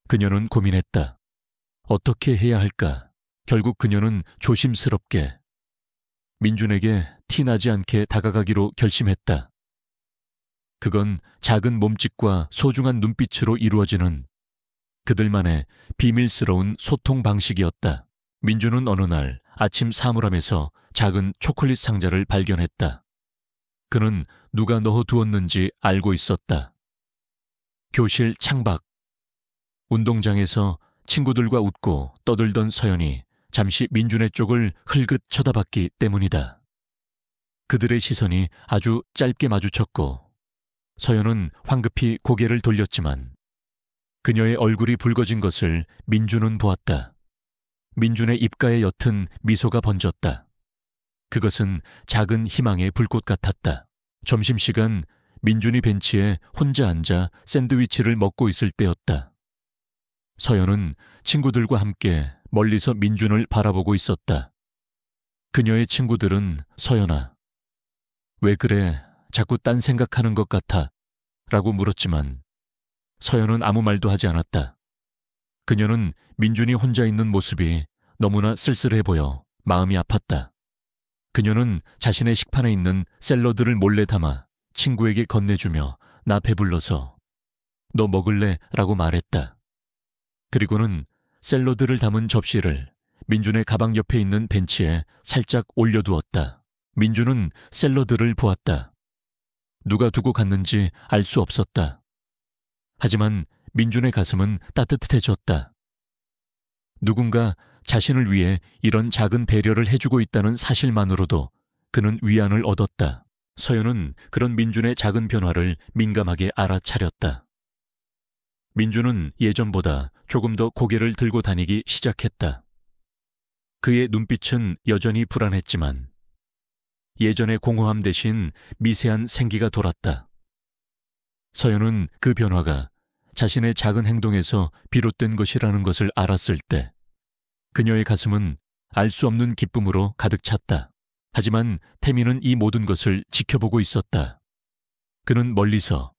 그녀는 고민했다. 어떻게 해야 할까? 결국 그녀는 조심스럽게 민준에게 티나지 않게 다가가기로 결심했다. 그건 작은 몸짓과 소중한 눈빛으로 이루어지는 그들만의 비밀스러운 소통 방식이었다. 민준은 어느 날 아침 사물함에서 작은 초콜릿 상자를 발견했다. 그는 누가 넣어두었는지 알고 있었다. 교실 창밖. 운동장에서 친구들과 웃고 떠들던 서연이 잠시 민준의 쪽을 흘긋 쳐다봤기 때문이다. 그들의 시선이 아주 짧게 마주쳤고 서연은 황급히 고개를 돌렸지만 그녀의 얼굴이 붉어진 것을 민준은 보았다. 민준의 입가에 옅은 미소가 번졌다. 그것은 작은 희망의 불꽃 같았다. 점심시간 민준이 벤치에 혼자 앉아 샌드위치를 먹고 있을 때였다. 서연은 친구들과 함께 멀리서 민준을 바라보고 있었다. 그녀의 친구들은 서연아, 왜 그래? 자꾸 딴 생각하는 것 같아 라고 물었지만 서연은 아무 말도 하지 않았다. 그녀는 민준이 혼자 있는 모습이 너무나 쓸쓸해 보여 마음이 아팠다. 그녀는 자신의 식판에 있는 샐러드를 몰래 담아 친구에게 건네주며 나 배불러서 너 먹을래? 라고 말했다. 그리고는 샐러드를 담은 접시를 민준의 가방 옆에 있는 벤치에 살짝 올려두었다. 민준은 샐러드를 보았다. 누가 두고 갔는지 알 수 없었다. 하지만 민준의 가슴은 따뜻해졌다. 누군가 자신을 위해 이런 작은 배려를 해주고 있다는 사실만으로도 그는 위안을 얻었다. 서연은 그런 민준의 작은 변화를 민감하게 알아차렸다. 민준은 예전보다 조금 더 고개를 들고 다니기 시작했다. 그의 눈빛은 여전히 불안했지만 예전의 공허함 대신 미세한 생기가 돌았다. 서연은 그 변화가 자신의 작은 행동에서 비롯된 것이라는 것을 알았을 때 그녀의 가슴은 알 수 없는 기쁨으로 가득 찼다. 하지만 태민은 이 모든 것을 지켜보고 있었다. 그는 멀리서,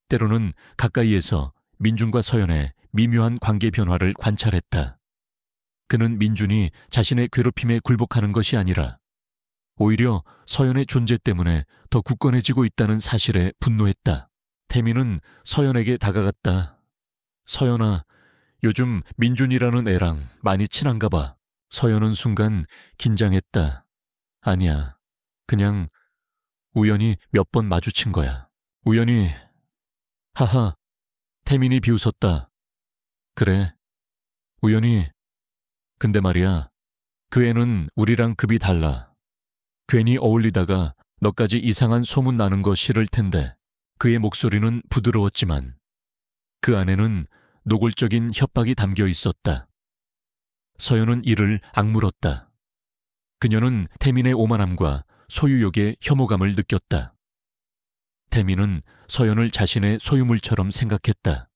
때로는 가까이에서 민준과 서연의 미묘한 관계 변화를 관찰했다. 그는 민준이 자신의 괴롭힘에 굴복하는 것이 아니라 오히려 서연의 존재 때문에 더 굳건해지고 있다는 사실에 분노했다. 태민은 서연에게 다가갔다. 서연아, 요즘 민준이라는 애랑 많이 친한가 봐. 서연은 순간 긴장했다. 아니야. 그냥 우연히 몇 번 마주친 거야. 우연히. 하하. 태민이 비웃었다. 그래. 우연히. 근데 말이야. 그 애는 우리랑 급이 달라. 괜히 어울리다가 너까지 이상한 소문 나는 거 싫을 텐데. 그의 목소리는 부드러웠지만 그 안에는 노골적인 협박이 담겨 있었다. 서연은 이를 악물었다. 그녀는 태민의 오만함과 소유욕의 혐오감을 느꼈다. 태민은 서연을 자신의 소유물처럼 생각했다.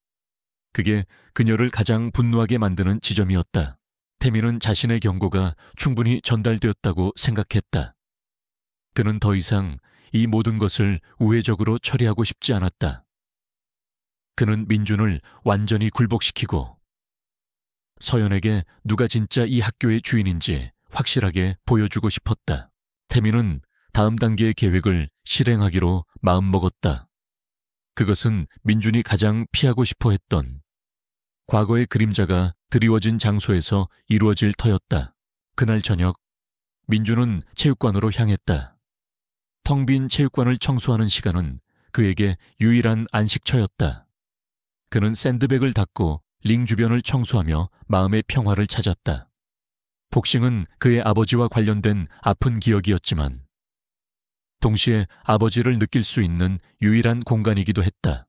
그게 그녀를 가장 분노하게 만드는 지점이었다. 태민은 자신의 경고가 충분히 전달되었다고 생각했다. 그는 더 이상 이 모든 것을 우회적으로 처리하고 싶지 않았다. 그는 민준을 완전히 굴복시키고 서연에게 누가 진짜 이 학교의 주인인지 확실하게 보여주고 싶었다. 태민은 다음 단계의 계획을 실행하기로 마음먹었다. 그것은 민준이 가장 피하고 싶어 했던 과거의 그림자가 드리워진 장소에서 이루어질 터였다. 그날 저녁 민준은 체육관으로 향했다. 텅 빈 체육관을 청소하는 시간은 그에게 유일한 안식처였다. 그는 샌드백을 닦고 링 주변을 청소하며 마음의 평화를 찾았다. 복싱은 그의 아버지와 관련된 아픈 기억이었지만 동시에 아버지를 느낄 수 있는 유일한 공간이기도 했다.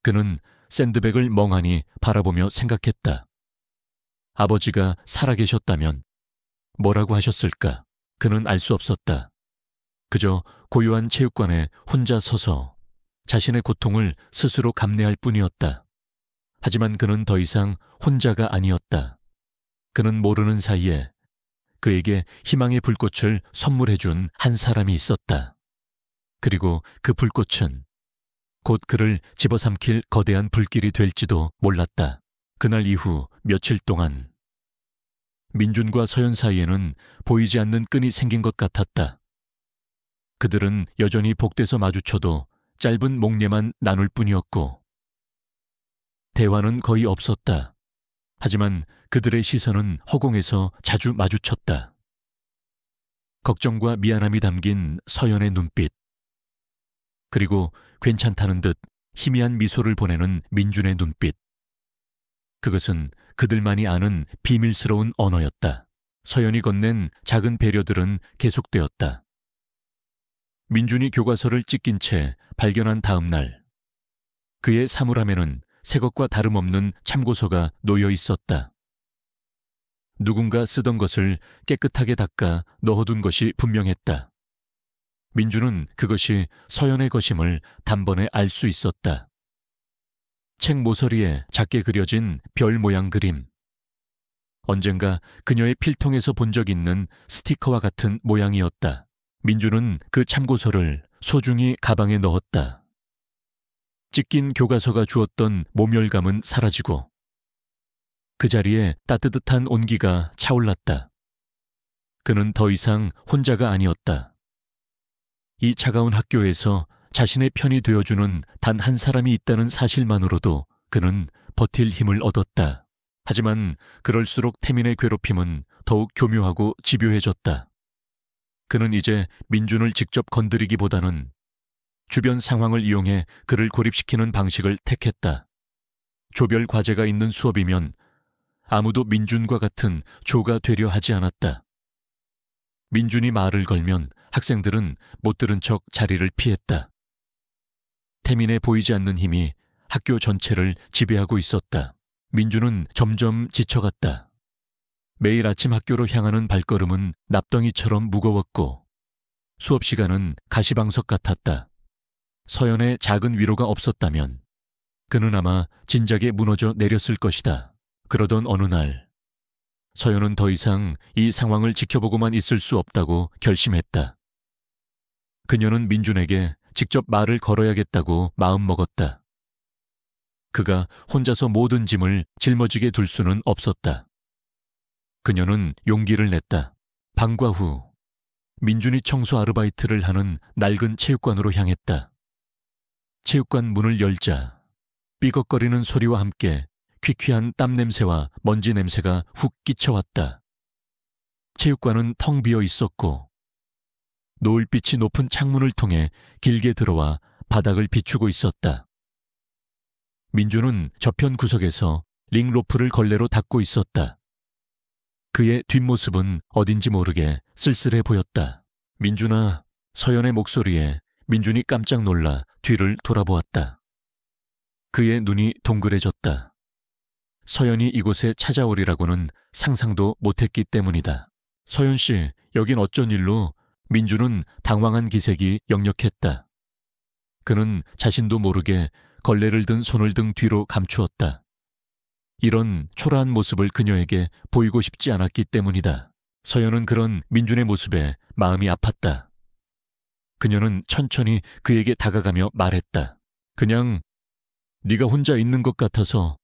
그는 샌드백을 멍하니 바라보며 생각했다. 아버지가 살아계셨다면 뭐라고 하셨을까? 그는 알 수 없었다. 그저 고요한 체육관에 혼자 서서 자신의 고통을 스스로 감내할 뿐이었다. 하지만 그는 더 이상 혼자가 아니었다. 그는 모르는 사이에 그에게 희망의 불꽃을 선물해준 한 사람이 있었다. 그리고 그 불꽃은 곧 그를 집어삼킬 거대한 불길이 될지도 몰랐다. 그날 이후 며칠 동안 민준과 서연 사이에는 보이지 않는 끈이 생긴 것 같았다. 그들은 여전히 복대서 마주쳐도 짧은 목례만 나눌 뿐이었고 대화는 거의 없었다. 하지만 그들의 시선은 허공에서 자주 마주쳤다. 걱정과 미안함이 담긴 서연의 눈빛, 그리고 괜찮다는 듯 희미한 미소를 보내는 민준의 눈빛. 그것은 그들만이 아는 비밀스러운 언어였다. 서연이 건넨 작은 배려들은 계속되었다. 민준이 교과서를 찢긴 채 발견한 다음 날, 그의 사물함에는 새 것과 다름없는 참고서가 놓여 있었다. 누군가 쓰던 것을 깨끗하게 닦아 넣어둔 것이 분명했다. 민준은 그것이 서연의 것임을 단번에 알 수 있었다. 책 모서리에 작게 그려진 별 모양 그림. 언젠가 그녀의 필통에서 본 적 있는 스티커와 같은 모양이었다. 민준은 그 참고서를 소중히 가방에 넣었다. 찢긴 교과서가 주었던 모멸감은 사라지고 그 자리에 따뜻한 온기가 차올랐다. 그는 더 이상 혼자가 아니었다. 이 차가운 학교에서 자신의 편이 되어주는 단 한 사람이 있다는 사실만으로도 그는 버틸 힘을 얻었다. 하지만 그럴수록 태민의 괴롭힘은 더욱 교묘하고 집요해졌다. 그는 이제 민준을 직접 건드리기보다는 주변 상황을 이용해 그를 고립시키는 방식을 택했다. 조별 과제가 있는 수업이면 아무도 민준과 같은 조가 되려 하지 않았다. 민준이 말을 걸면 학생들은 못 들은 척 자리를 피했다. 태민의 보이지 않는 힘이 학교 전체를 지배하고 있었다. 민준은 점점 지쳐갔다. 매일 아침 학교로 향하는 발걸음은 납덩이처럼 무거웠고 수업 시간은 가시방석 같았다. 서연의 작은 위로가 없었다면 그는 아마 진작에 무너져 내렸을 것이다. 그러던 어느 날 서연은 더 이상 이 상황을 지켜보고만 있을 수 없다고 결심했다. 그녀는 민준에게 직접 말을 걸어야겠다고 마음먹었다. 그가 혼자서 모든 짐을 짊어지게 둘 수는 없었다. 그녀는 용기를 냈다. 방과 후 민준이 청소 아르바이트를 하는 낡은 체육관으로 향했다. 체육관 문을 열자 삐걱거리는 소리와 함께 퀴퀴한 땀 냄새와 먼지 냄새가 훅 끼쳐왔다. 체육관은 텅 비어 있었고 노을빛이 높은 창문을 통해 길게 들어와 바닥을 비추고 있었다. 민주는 저편 구석에서 링로프를 걸레로 닫고 있었다. 그의 뒷모습은 어딘지 모르게 쓸쓸해 보였다. 민준아, 서연의 목소리에 민준이 깜짝 놀라 뒤를 돌아보았다. 그의 눈이 동그래졌다. 서연이 이곳에 찾아오리라고는 상상도 못했기 때문이다. 서연 씨, 여긴 어쩐 일로? 민준은 당황한 기색이 역력했다. 그는 자신도 모르게 걸레를 든 손을 등 뒤로 감추었다. 이런 초라한 모습을 그녀에게 보이고 싶지 않았기 때문이다. 서연은 그런 민준의 모습에 마음이 아팠다. 그녀는 천천히 그에게 다가가며 말했다. 그냥 네가 혼자 있는 것 같아서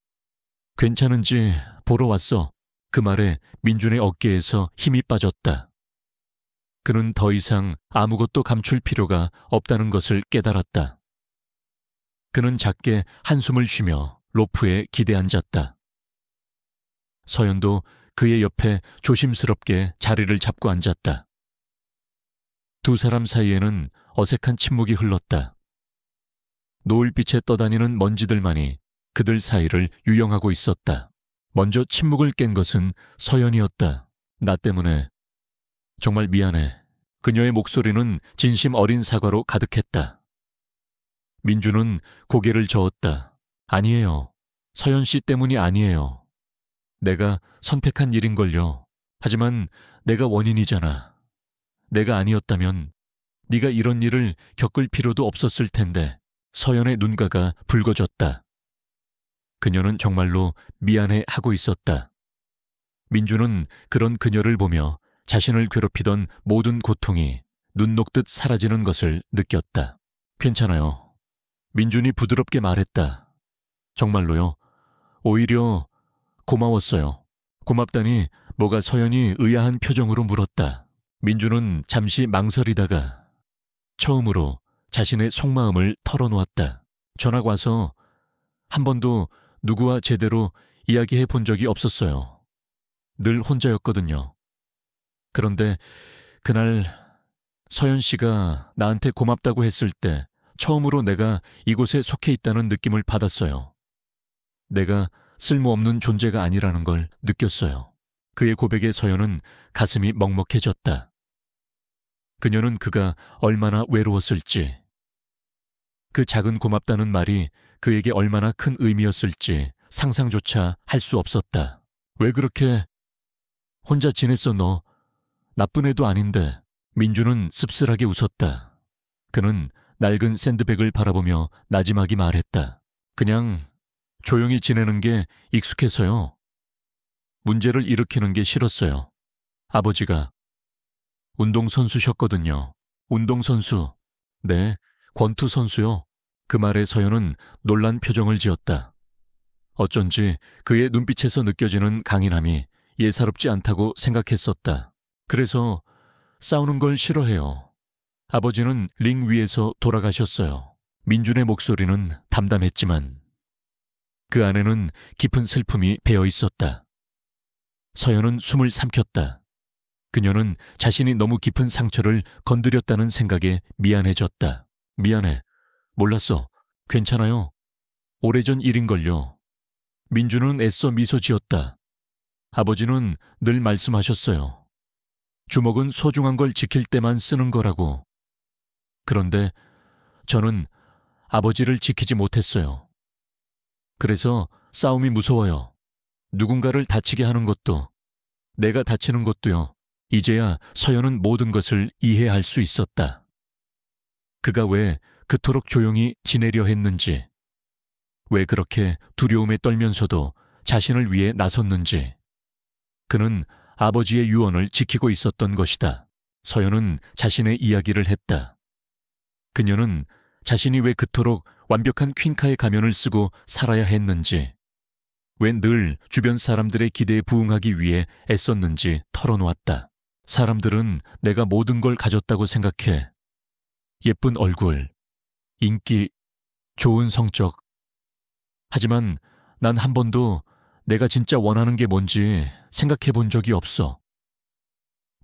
괜찮은지 보러 왔어. 그 말에 민준의 어깨에서 힘이 빠졌다. 그는 더 이상 아무것도 감출 필요가 없다는 것을 깨달았다. 그는 작게 한숨을 쉬며 로프에 기대앉았다. 서연도 그의 옆에 조심스럽게 자리를 잡고 앉았다. 두 사람 사이에는 어색한 침묵이 흘렀다. 노을빛에 떠다니는 먼지들만이 그들 사이를 유영하고 있었다. 먼저 침묵을 깬 것은 서연이었다. 나 때문에 정말 미안해. 그녀의 목소리는 진심 어린 사과로 가득했다. 민주는 고개를 저었다. 아니에요. 서연 씨 때문이 아니에요. 내가 선택한 일인걸요. 하지만 내가 원인이잖아. 내가 아니었다면 네가 이런 일을 겪을 필요도 없었을 텐데. 서연의 눈가가 붉어졌다. 그녀는 정말로 미안해하고 있었다. 민주는 그런 그녀를 보며 자신을 괴롭히던 모든 고통이 눈 녹듯 사라지는 것을 느꼈다. 괜찮아요. 민준이 부드럽게 말했다. 정말로요. 오히려 고마웠어요. 고맙다니 뭐가 서연이 의아한 표정으로 물었다. 민준은 잠시 망설이다가 처음으로 자신의 속마음을 털어놓았다. 전학 와서 한 번도 누구와 제대로 이야기해 본 적이 없었어요. 늘 혼자였거든요. 그런데 그날 서연 씨가 나한테 고맙다고 했을 때 처음으로 내가 이곳에 속해 있다는 느낌을 받았어요. 내가 쓸모없는 존재가 아니라는 걸 느꼈어요. 그의 고백에 서연은 가슴이 먹먹해졌다. 그녀는 그가 얼마나 외로웠을지, 그 작은 고맙다는 말이 그에게 얼마나 큰 의미였을지 상상조차 할 수 없었다. 왜 그렇게 혼자 지냈어 너? 나쁜 애도 아닌데. 민주는 씁쓸하게 웃었다. 그는 낡은 샌드백을 바라보며 나지막이 말했다. 그냥 조용히 지내는 게 익숙해서요. 문제를 일으키는 게 싫었어요. 아버지가 운동선수셨거든요. 운동선수. 네, 권투선수요. 그 말에 서연은 놀란 표정을 지었다. 어쩐지 그의 눈빛에서 느껴지는 강인함이 예사롭지 않다고 생각했었다. 그래서 싸우는 걸 싫어해요. 아버지는 링 위에서 돌아가셨어요. 민준의 목소리는 담담했지만 그 안에는 깊은 슬픔이 배어 있었다. 서연은 숨을 삼켰다. 그녀는 자신이 너무 깊은 상처를 건드렸다는 생각에 미안해졌다. 미안해. 몰랐어. 괜찮아요. 오래전 일인걸요. 민주는 애써 미소 지었다. 아버지는 늘 말씀하셨어요. 주먹은 소중한 걸 지킬 때만 쓰는 거라고. 그런데 저는 아버지를 지키지 못했어요. 그래서 싸움이 무서워요. 누군가를 다치게 하는 것도, 내가 다치는 것도요. 이제야 서연은 모든 것을 이해할 수 있었다. 그가 왜 그토록 조용히 지내려 했는지, 왜 그렇게 두려움에 떨면서도 자신을 위해 나섰는지. 그는 아버지의 유언을 지키고 있었던 것이다. 서연은 자신의 이야기를 했다. 그녀는 자신이 왜 그토록 완벽한 퀸카의 가면을 쓰고 살아야 했는지, 왜 늘 주변 사람들의 기대에 부응하기 위해 애썼는지 털어놓았다. 사람들은 내가 모든 걸 가졌다고 생각해. 예쁜 얼굴, 인기, 좋은 성적. 하지만 난 한 번도 내가 진짜 원하는 게 뭔지 생각해 본 적이 없어.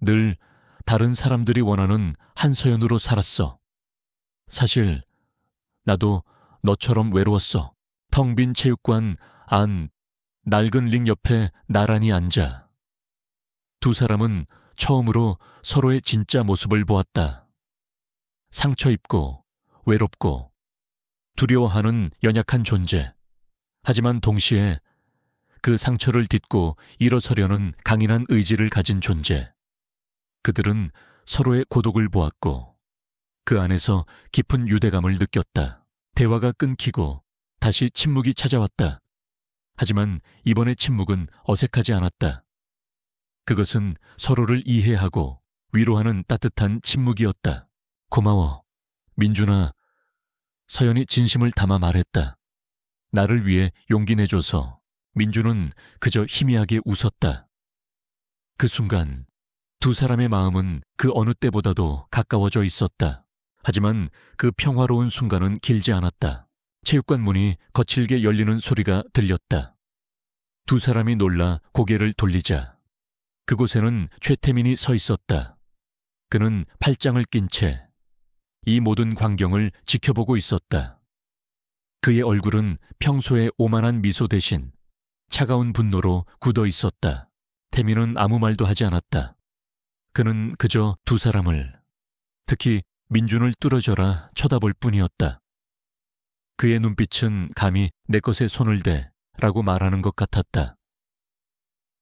늘 다른 사람들이 원하는 한서연으로 살았어. 사실 나도 너처럼 외로웠어. 텅 빈 체육관 안 낡은 링 옆에 나란히 앉아. 두 사람은 처음으로 서로의 진짜 모습을 보았다. 상처 입고 외롭고 두려워하는 연약한 존재. 하지만 동시에 그 상처를 딛고 일어서려는 강인한 의지를 가진 존재. 그들은 서로의 고독을 보았고 그 안에서 깊은 유대감을 느꼈다. 대화가 끊기고 다시 침묵이 찾아왔다. 하지만 이번의 침묵은 어색하지 않았다. 그것은 서로를 이해하고 위로하는 따뜻한 침묵이었다. 고마워, 민준아. 서연이 진심을 담아 말했다. 나를 위해 용기 내줘서. 민준은 그저 희미하게 웃었다. 그 순간 두 사람의 마음은 그 어느 때보다도 가까워져 있었다. 하지만 그 평화로운 순간은 길지 않았다. 체육관 문이 거칠게 열리는 소리가 들렸다. 두 사람이 놀라 고개를 돌리자 그곳에는 최태민이 서 있었다. 그는 팔짱을 낀 채 이 모든 광경을 지켜보고 있었다. 그의 얼굴은 평소의 오만한 미소 대신 차가운 분노로 굳어 있었다. 태민은 아무 말도 하지 않았다. 그는 그저 두 사람을, 특히 민준을 뚫어져라 쳐다볼 뿐이었다. 그의 눈빛은 감히 내 것에 손을 대 라고 말하는 것 같았다.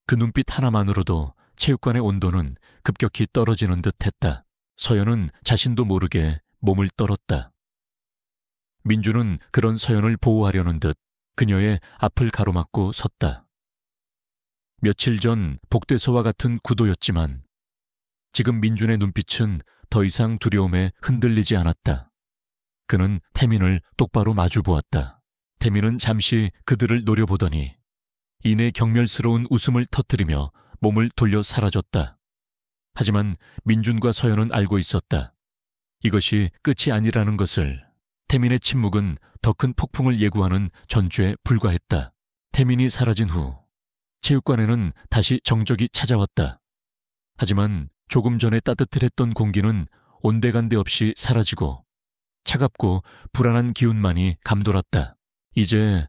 그 눈빛 하나만으로도 체육관의 온도는 급격히 떨어지는 듯 했다. 서연은 자신도 모르게 몸을 떨었다. 민준은 그런 서연을 보호하려는 듯 그녀의 앞을 가로막고 섰다. 며칠 전 복대서와 같은 구도였지만 지금 민준의 눈빛은 더 이상 두려움에 흔들리지 않았다. 그는 태민을 똑바로 마주 보았다. 태민은 잠시 그들을 노려보더니 이내 경멸스러운 웃음을 터뜨리며 몸을 돌려 사라졌다. 하지만 민준과 서연은 알고 있었다. 이것이 끝이 아니라는 것을. 태민의 침묵은 더 큰 폭풍을 예고하는 전주에 불과했다. 태민이 사라진 후 체육관에는 다시 정적이 찾아왔다. 하지만 조금 전에 따뜻했던 공기는 온데간데 없이 사라지고 차갑고 불안한 기운만이 감돌았다. 이제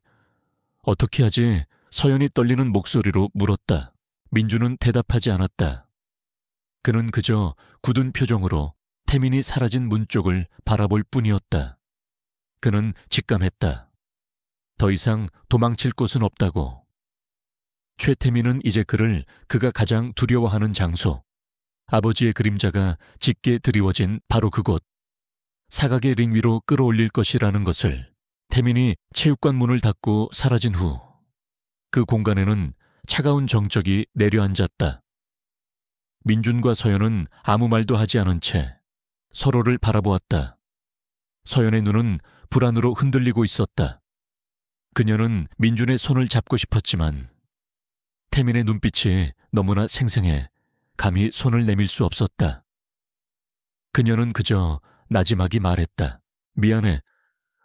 어떻게 하지? 서연이 떨리는 목소리로 물었다. 민준은 대답하지 않았다. 그는 그저 굳은 표정으로 태민이 사라진 문 쪽을 바라볼 뿐이었다. 그는 직감했다. 더 이상 도망칠 곳은 없다고. 최태민은 이제 그가 가장 두려워하는 장소, 아버지의 그림자가 짙게 드리워진 바로 그곳, 사각의 링 위로 끌어올릴 것이라는 것을. 태민이 체육관 문을 닫고 사라진 후 그 공간에는 차가운 정적이 내려앉았다. 민준과 서연은 아무 말도 하지 않은 채 서로를 바라보았다. 서연의 눈은 불안으로 흔들리고 있었다. 그녀는 민준의 손을 잡고 싶었지만 태민의 눈빛이 너무나 생생해 감히 손을 내밀 수 없었다. 그녀는 그저 나지막이 말했다. 미안해.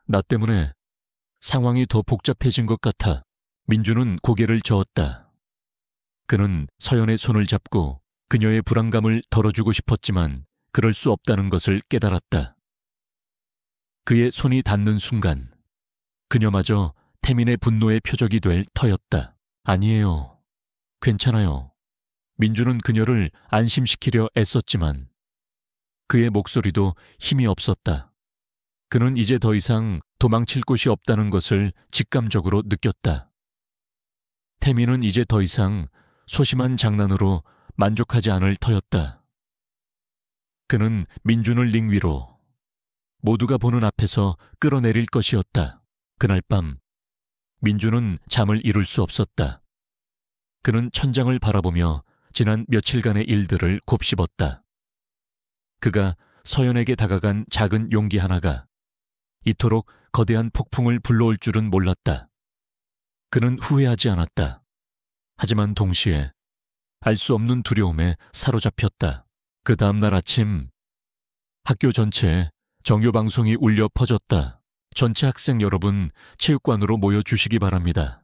나 때문에 상황이 더 복잡해진 것 같아. 민준은 고개를 저었다. 그는 서연의 손을 잡고 그녀의 불안감을 덜어주고 싶었지만 그럴 수 없다는 것을 깨달았다. 그의 손이 닿는 순간 그녀마저 태민의 분노의 표적이 될 터였다. 아니에요. 괜찮아요. 민준은 그녀를 안심시키려 애썼지만 그의 목소리도 힘이 없었다. 그는 이제 더 이상 도망칠 곳이 없다는 것을 직감적으로 느꼈다. 태민은 이제 더 이상 소심한 장난으로 만족하지 않을 터였다. 그는 민준을 링 위로 모두가 보는 앞에서 끌어내릴 것이었다. 그날 밤 민준은 잠을 이룰 수 없었다. 그는 천장을 바라보며 지난 며칠간의 일들을 곱씹었다. 그가 서연에게 다가간 작은 용기 하나가 이토록 거대한 폭풍을 불러올 줄은 몰랐다. 그는 후회하지 않았다. 하지만 동시에 알 수 없는 두려움에 사로잡혔다. 그 다음날 아침 학교 전체에 정규방송이 울려 퍼졌다. 전체 학생 여러분 체육관으로 모여주시기 바랍니다.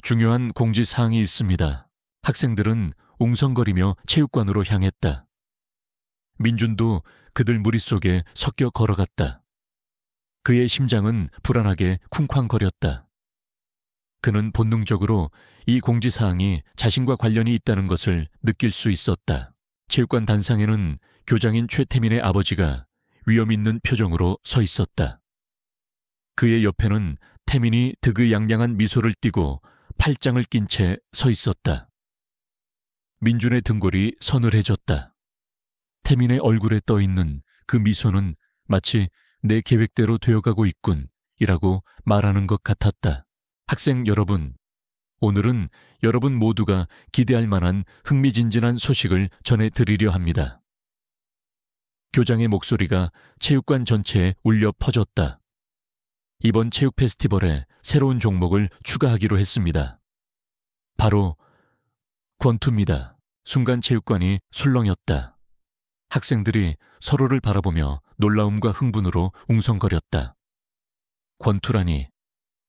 중요한 공지사항이 있습니다. 학생들은 웅성거리며 체육관으로 향했다. 민준도 그들 무리 속에 섞여 걸어갔다. 그의 심장은 불안하게 쿵쾅거렸다. 그는 본능적으로 이 공지사항이 자신과 관련이 있다는 것을 느낄 수 있었다. 체육관 단상에는 교장인 최태민의 아버지가 위험 있는 표정으로 서 있었다. 그의 옆에는 태민이 득의양양한 미소를 띠고 팔짱을 낀 채 서 있었다. 민준의 등골이 서늘해졌다. 태민의 얼굴에 떠있는 그 미소는 마치 내 계획대로 되어가고 있군 이라고 말하는 것 같았다. 학생 여러분, 오늘은 여러분 모두가 기대할 만한 흥미진진한 소식을 전해드리려 합니다. 교장의 목소리가 체육관 전체에 울려 퍼졌다. 이번 체육 페스티벌에 새로운 종목을 추가하기로 했습니다. 바로 권투입니다. 순간 체육관이 술렁였다. 학생들이 서로를 바라보며 놀라움과 흥분으로 웅성거렸다. 권투라니,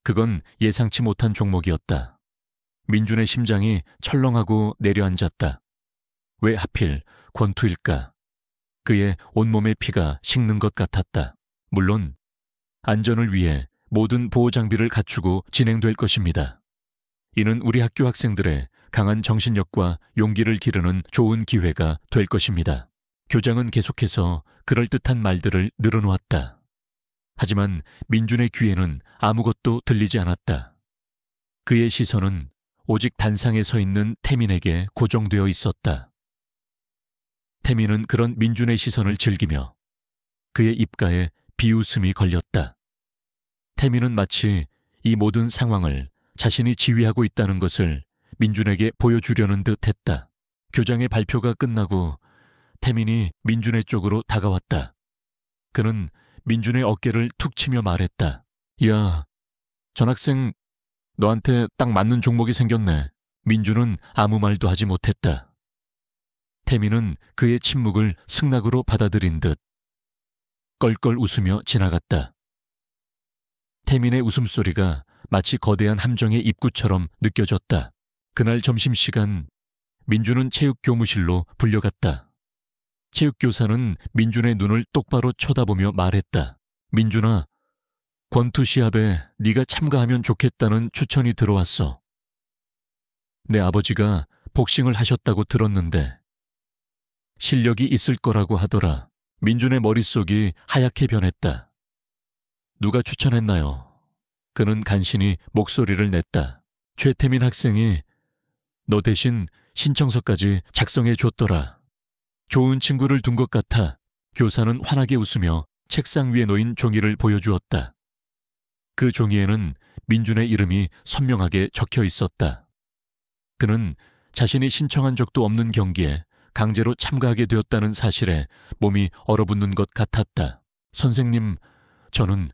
그건 예상치 못한 종목이었다. 민준의 심장이 철렁하고 내려앉았다. 왜 하필 권투일까? 그의 온몸의 피가 식는 것 같았다. 물론 안전을 위해 모든 보호 장비를 갖추고 진행될 것입니다. 이는 우리 학교 학생들의 강한 정신력과 용기를 기르는 좋은 기회가 될 것입니다. 교장은 계속해서 그럴듯한 말들을 늘어놓았다. 하지만 민준의 귀에는 아무것도 들리지 않았다. 그의 시선은 오직 단상에 서 있는 태민에게 고정되어 있었다. 태민은 그런 민준의 시선을 즐기며 그의 입가에 비웃음이 걸렸다. 태민은 마치 이 모든 상황을 자신이 지휘하고 있다는 것을 민준에게 보여주려는 듯 했다. 교장의 발표가 끝나고 태민이 민준의 쪽으로 다가왔다. 그는 민준의 어깨를 툭 치며 말했다. 야, 전학생 너한테 딱 맞는 종목이 생겼네. 민준은 아무 말도 하지 못했다. 태민은 그의 침묵을 승낙으로 받아들인 듯 껄껄 웃으며 지나갔다. 태민의 웃음소리가 마치 거대한 함정의 입구처럼 느껴졌다. 그날 점심시간 민준은 체육교무실로 불려갔다. 체육교사는 민준의 눈을 똑바로 쳐다보며 말했다. 민준아, 권투 시합에 네가 참가하면 좋겠다는 추천이 들어왔어. 내 아버지가 복싱을 하셨다고 들었는데 실력이 있을 거라고 하더라. 민준의 머릿속이 하얗게 변했다. 누가 추천했나요? 그는 간신히 목소리를 냈다. 최태민 학생이 너 대신 신청서까지 작성해 줬더라. 좋은 친구를 둔 것 같아. 교사는 환하게 웃으며 책상 위에 놓인 종이를 보여주었다. 그 종이에는 민준의 이름이 선명하게 적혀 있었다. 그는 자신이 신청한 적도 없는 경기에 강제로 참가하게 되었다는 사실에 몸이 얼어붙는 것 같았다. 선생님, 저는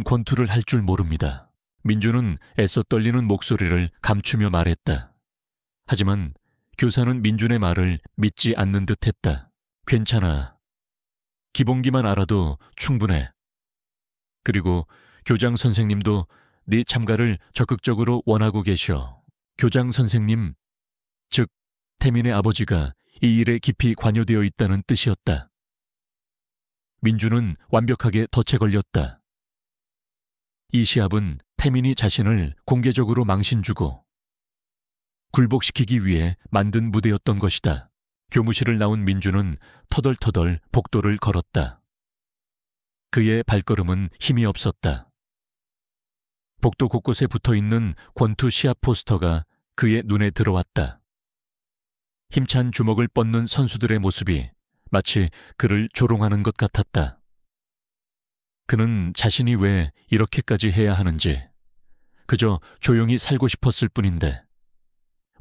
권투를 할 줄 모릅니다. 민준은 애써 떨리는 목소리를 감추며 말했다. 하지만 교사는 민준의 말을 믿지 않는 듯했다. 괜찮아. 기본기만 알아도 충분해. 그리고 교장 선생님도 네 참가를 적극적으로 원하고 계셔. 교장 선생님, 즉 태민의 아버지가 이 일에 깊이 관여되어 있다는 뜻이었다. 민준은 완벽하게 덫에 걸렸다. 이 시합은 태민이 자신을 공개적으로 망신주고 굴복시키기 위해 만든 무대였던 것이다. 교무실을 나온 민준은 터덜터덜 복도를 걸었다. 그의 발걸음은 힘이 없었다. 복도 곳곳에 붙어있는 권투 시합 포스터가 그의 눈에 들어왔다. 힘찬 주먹을 뻗는 선수들의 모습이 마치 그를 조롱하는 것 같았다. 그는 자신이 왜 이렇게까지 해야 하는지, 그저 조용히 살고 싶었을 뿐인데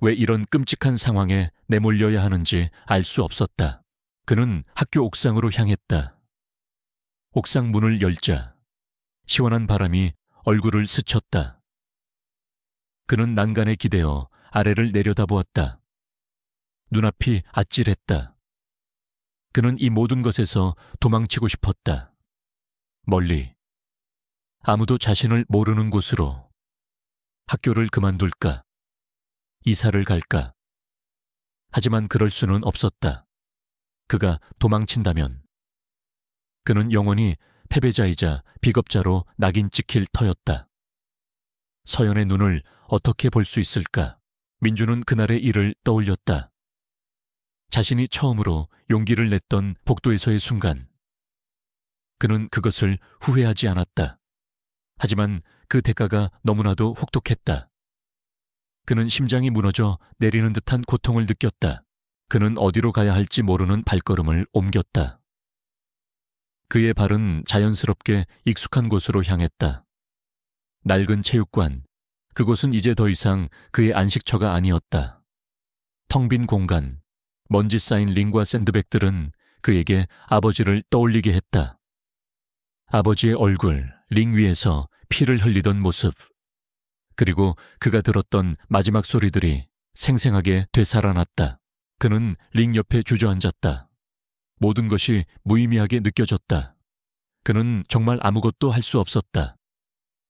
왜 이런 끔찍한 상황에 내몰려야 하는지 알 수 없었다. 그는 학교 옥상으로 향했다. 옥상 문을 열자 시원한 바람이 얼굴을 스쳤다. 그는 난간에 기대어 아래를 내려다보았다. 눈앞이 아찔했다. 그는 이 모든 것에서 도망치고 싶었다. 멀리, 아무도 자신을 모르는 곳으로. 학교를 그만둘까? 이사를 갈까? 하지만 그럴 수는 없었다. 그가 도망친다면 그는 영원히 패배자이자 비겁자로 낙인 찍힐 터였다. 서연의 눈을 어떻게 볼 수 있을까? 민주는 그날의 일을 떠올렸다. 자신이 처음으로 용기를 냈던 복도에서의 순간. 그는 그것을 후회하지 않았다. 하지만 그 대가가 너무나도 혹독했다. 그는 심장이 무너져 내리는 듯한 고통을 느꼈다. 그는 어디로 가야 할지 모르는 발걸음을 옮겼다. 그의 발은 자연스럽게 익숙한 곳으로 향했다. 낡은 체육관, 그곳은 이제 더 이상 그의 안식처가 아니었다. 텅 빈 공간, 먼지 쌓인 링과 샌드백들은 그에게 아버지를 떠올리게 했다. 아버지의 얼굴, 링 위에서 피를 흘리던 모습, 그리고 그가 들었던 마지막 소리들이 생생하게 되살아났다. 그는 링 옆에 주저앉았다. 모든 것이 무의미하게 느껴졌다. 그는 정말 아무것도 할 수 없었다.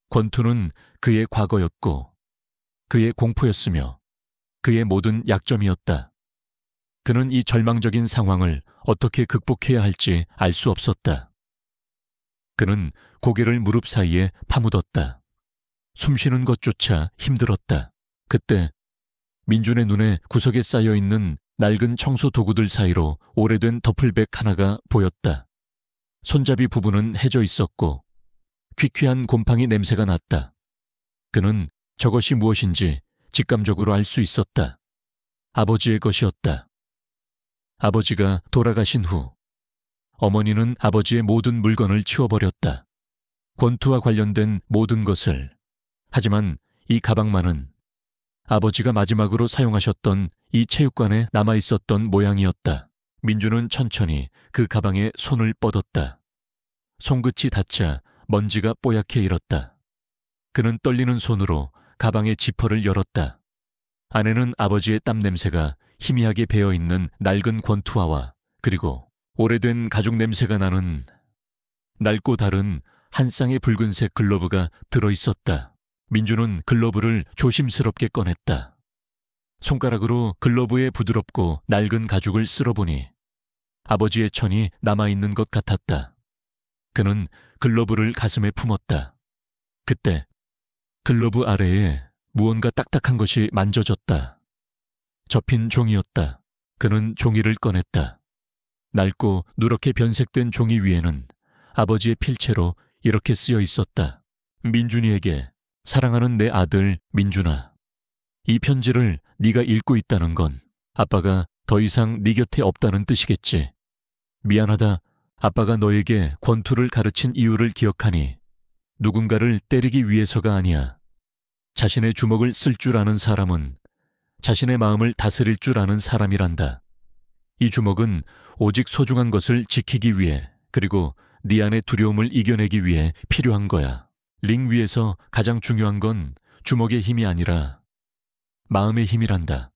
권투는 그의 과거였고 그의 공포였으며 그의 모든 약점이었다. 그는 이 절망적인 상황을 어떻게 극복해야 할지 알 수 없었다. 그는 고개를 무릎 사이에 파묻었다. 숨쉬는 것조차 힘들었다. 그때 민준의 눈에 구석에 쌓여있는 낡은 청소 도구들 사이로 오래된 더플백 하나가 보였다. 손잡이 부분은 해져 있었고 퀴퀴한 곰팡이 냄새가 났다. 그는 저것이 무엇인지 직감적으로 알 수 있었다. 아버지의 것이었다. 아버지가 돌아가신 후 어머니는 아버지의 모든 물건을 치워버렸다. 권투와 관련된 모든 것을. 하지만 이 가방만은 아버지가 마지막으로 사용하셨던 이 체육관에 남아있었던 모양이었다. 민주는 천천히 그 가방에 손을 뻗었다. 손끝이 닿자 먼지가 뽀얗게 일었다. 그는 떨리는 손으로 가방의 지퍼를 열었다. 안에는 아버지의 땀 냄새가 희미하게 배어있는 낡은 권투화와 그리고 오래된 가죽 냄새가 나는 낡고 다른 한 쌍의 붉은색 글러브가 들어있었다. 민주는 글러브를 조심스럽게 꺼냈다. 손가락으로 글러브의 부드럽고 낡은 가죽을 쓸어보니 아버지의 천이 남아있는 것 같았다. 그는 글러브를 가슴에 품었다. 그때 글러브 아래에 무언가 딱딱한 것이 만져졌다. 접힌 종이였다. 그는 종이를 꺼냈다. 낡고 누렇게 변색된 종이 위에는 아버지의 필체로 이렇게 쓰여 있었다. 민준이에게, 사랑하는 내 아들 민준아. 이 편지를 네가 읽고 있다는 건 아빠가 더 이상 네 곁에 없다는 뜻이겠지. 미안하다. 아빠가 너에게 권투를 가르친 이유를 기억하니 누군가를 때리기 위해서가 아니야. 자신의 주먹을 쓸 줄 아는 사람은 자신의 마음을 다스릴 줄 아는 사람이란다. 이 주먹은 오직 소중한 것을 지키기 위해, 그리고 네 안의 두려움을 이겨내기 위해 필요한 거야. 링 위에서 가장 중요한 건 주먹의 힘이 아니라 마음의 힘이란다.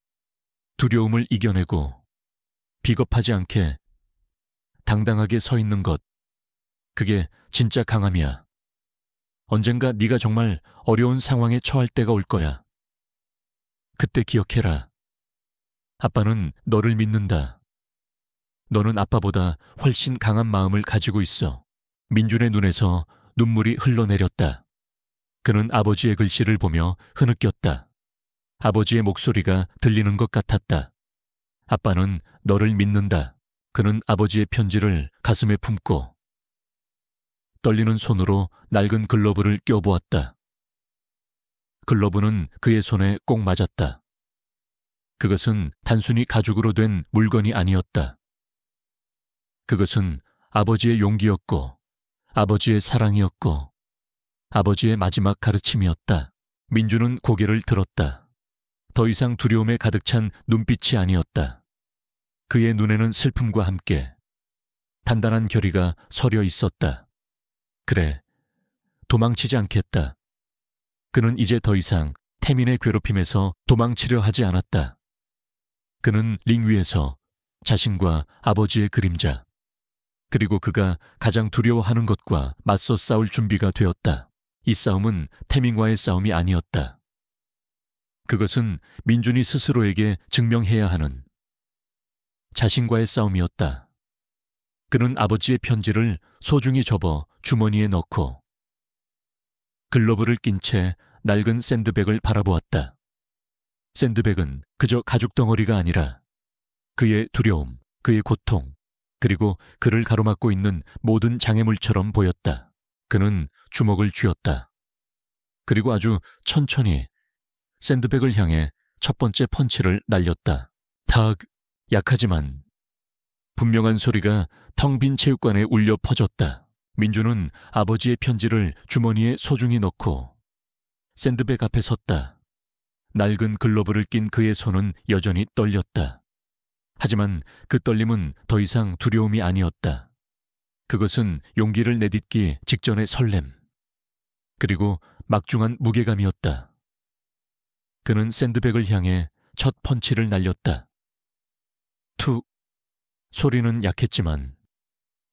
두려움을 이겨내고 비겁하지 않게 당당하게 서 있는 것, 그게 진짜 강함이야. 언젠가 네가 정말 어려운 상황에 처할 때가 올 거야. 그때 기억해라. 아빠는 너를 믿는다. 너는 아빠보다 훨씬 강한 마음을 가지고 있어. 민준의 눈에서 눈물이 흘러내렸다. 그는 아버지의 글씨를 보며 흐느꼈다. 아버지의 목소리가 들리는 것 같았다. 아빠는 너를 믿는다. 그는 아버지의 편지를 가슴에 품고 떨리는 손으로 낡은 글러브를 껴보았다. 글러브는 그의 손에 꼭 맞았다. 그것은 단순히 가죽으로 된 물건이 아니었다. 그것은 아버지의 용기였고 아버지의 사랑이었고 아버지의 마지막 가르침이었다. 민주는 고개를 들었다. 더 이상 두려움에 가득 찬 눈빛이 아니었다. 그의 눈에는 슬픔과 함께 단단한 결의가 서려 있었다. 그래, 도망치지 않겠다. 그는 이제 더 이상 태민의 괴롭힘에서 도망치려 하지 않았다. 그는 링 위에서 자신과 아버지의 그림자, 그리고 그가 가장 두려워하는 것과 맞서 싸울 준비가 되었다. 이 싸움은 태민과의 싸움이 아니었다. 그것은 민준이 스스로에게 증명해야 하는 자신과의 싸움이었다. 그는 아버지의 편지를 소중히 접어 주머니에 넣고 글러브를 낀 채 낡은 샌드백을 바라보았다. 샌드백은 그저 가죽 덩어리가 아니라 그의 두려움, 그의 고통, 그리고 그를 가로막고 있는 모든 장애물처럼 보였다. 그는 주먹을 쥐었다. 그리고 아주 천천히 샌드백을 향해 첫 번째 펀치를 날렸다. 탁, 약하지만 분명한 소리가 텅 빈 체육관에 울려 퍼졌다. 민주는 아버지의 편지를 주머니에 소중히 넣고 샌드백 앞에 섰다. 낡은 글러브를 낀 그의 손은 여전히 떨렸다. 하지만 그 떨림은 더 이상 두려움이 아니었다. 그것은 용기를 내딛기 직전의 설렘, 그리고 막중한 무게감이었다. 그는 샌드백을 향해 첫 펀치를 날렸다. 툭! 소리는 약했지만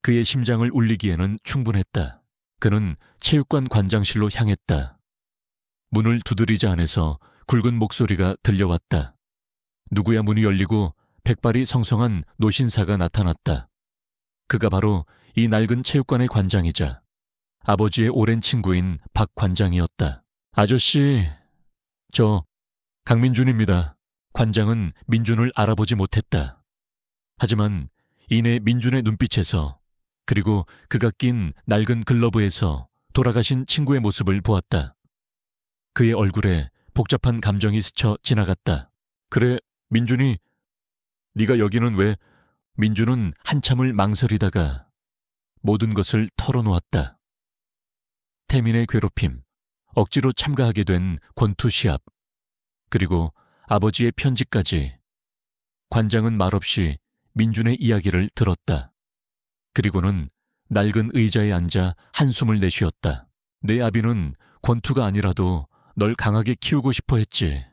그의 심장을 울리기에는 충분했다. 그는 체육관 관장실로 향했다. 문을 두드리자 안에서 굵은 목소리가 들려왔다. 누구야. 문이 열리고 백발이 성성한 노신사가 나타났다. 그가 바로 이 낡은 체육관의 관장이자 아버지의 오랜 친구인 박 관장이었다. 아저씨, 저 강민준입니다. 관장은 민준을 알아보지 못했다. 하지만 이내 민준의 눈빛에서, 그리고 그가 낀 낡은 글러브에서 돌아가신 친구의 모습을 보았다. 그의 얼굴에 복잡한 감정이 스쳐 지나갔다. 그래, 민준이, 네가 여기는 왜? 민준은 한참을 망설이다가 모든 것을 털어놓았다. 태민의 괴롭힘, 억지로 참가하게 된 권투 시합, 그리고 아버지의 편지까지. 관장은 말없이 민준의 이야기를 들었다. 그리고는 낡은 의자에 앉아 한숨을 내쉬었다. 내 아비는 권투가 아니라도 널 강하게 키우고 싶어 했지.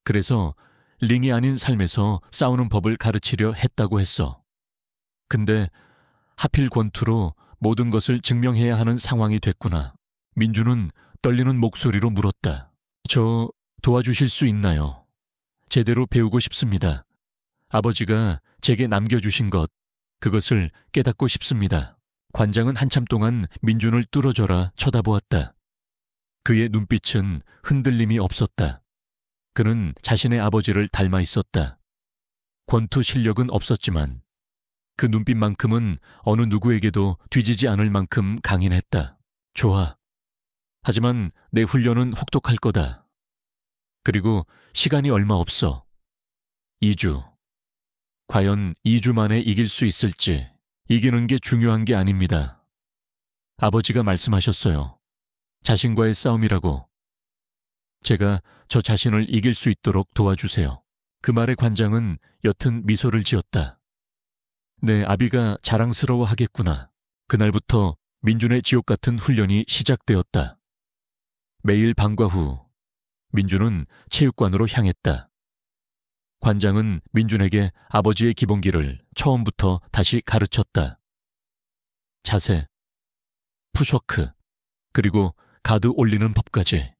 그래서 링이 아닌 삶에서 싸우는 법을 가르치려 했다고 했어. 근데 하필 권투로 모든 것을 증명해야 하는 상황이 됐구나. 민준은 떨리는 목소리로 물었다. 저 도와주실 수 있나요? 제대로 배우고 싶습니다. 아버지가 제게 남겨주신 것, 그것을 깨닫고 싶습니다. 관장은 한참 동안 민준을 뚫어져라 쳐다보았다. 그의 눈빛은 흔들림이 없었다. 그는 자신의 아버지를 닮아 있었다. 권투 실력은 없었지만 그 눈빛만큼은 어느 누구에게도 뒤지지 않을 만큼 강인했다. 좋아. 하지만 내 훈련은 혹독할 거다. 그리고 시간이 얼마 없어. 2주. 과연 2주 만에 이길 수 있을지. 이기는 게 중요한 게 아닙니다. 아버지가 말씀하셨어요. 자신과의 싸움이라고. 제가 저 자신을 이길 수 있도록 도와주세요. 그 말에 관장은 옅은 미소를 지었다. 내 아비가 자랑스러워하겠구나. 그날부터 민준의 지옥 같은 훈련이 시작되었다. 매일 방과 후 민준은 체육관으로 향했다. 관장은 민준에게 아버지의 기본기를 처음부터 다시 가르쳤다. 자세, 푸셔크, 그리고 가드 올리는 법까지.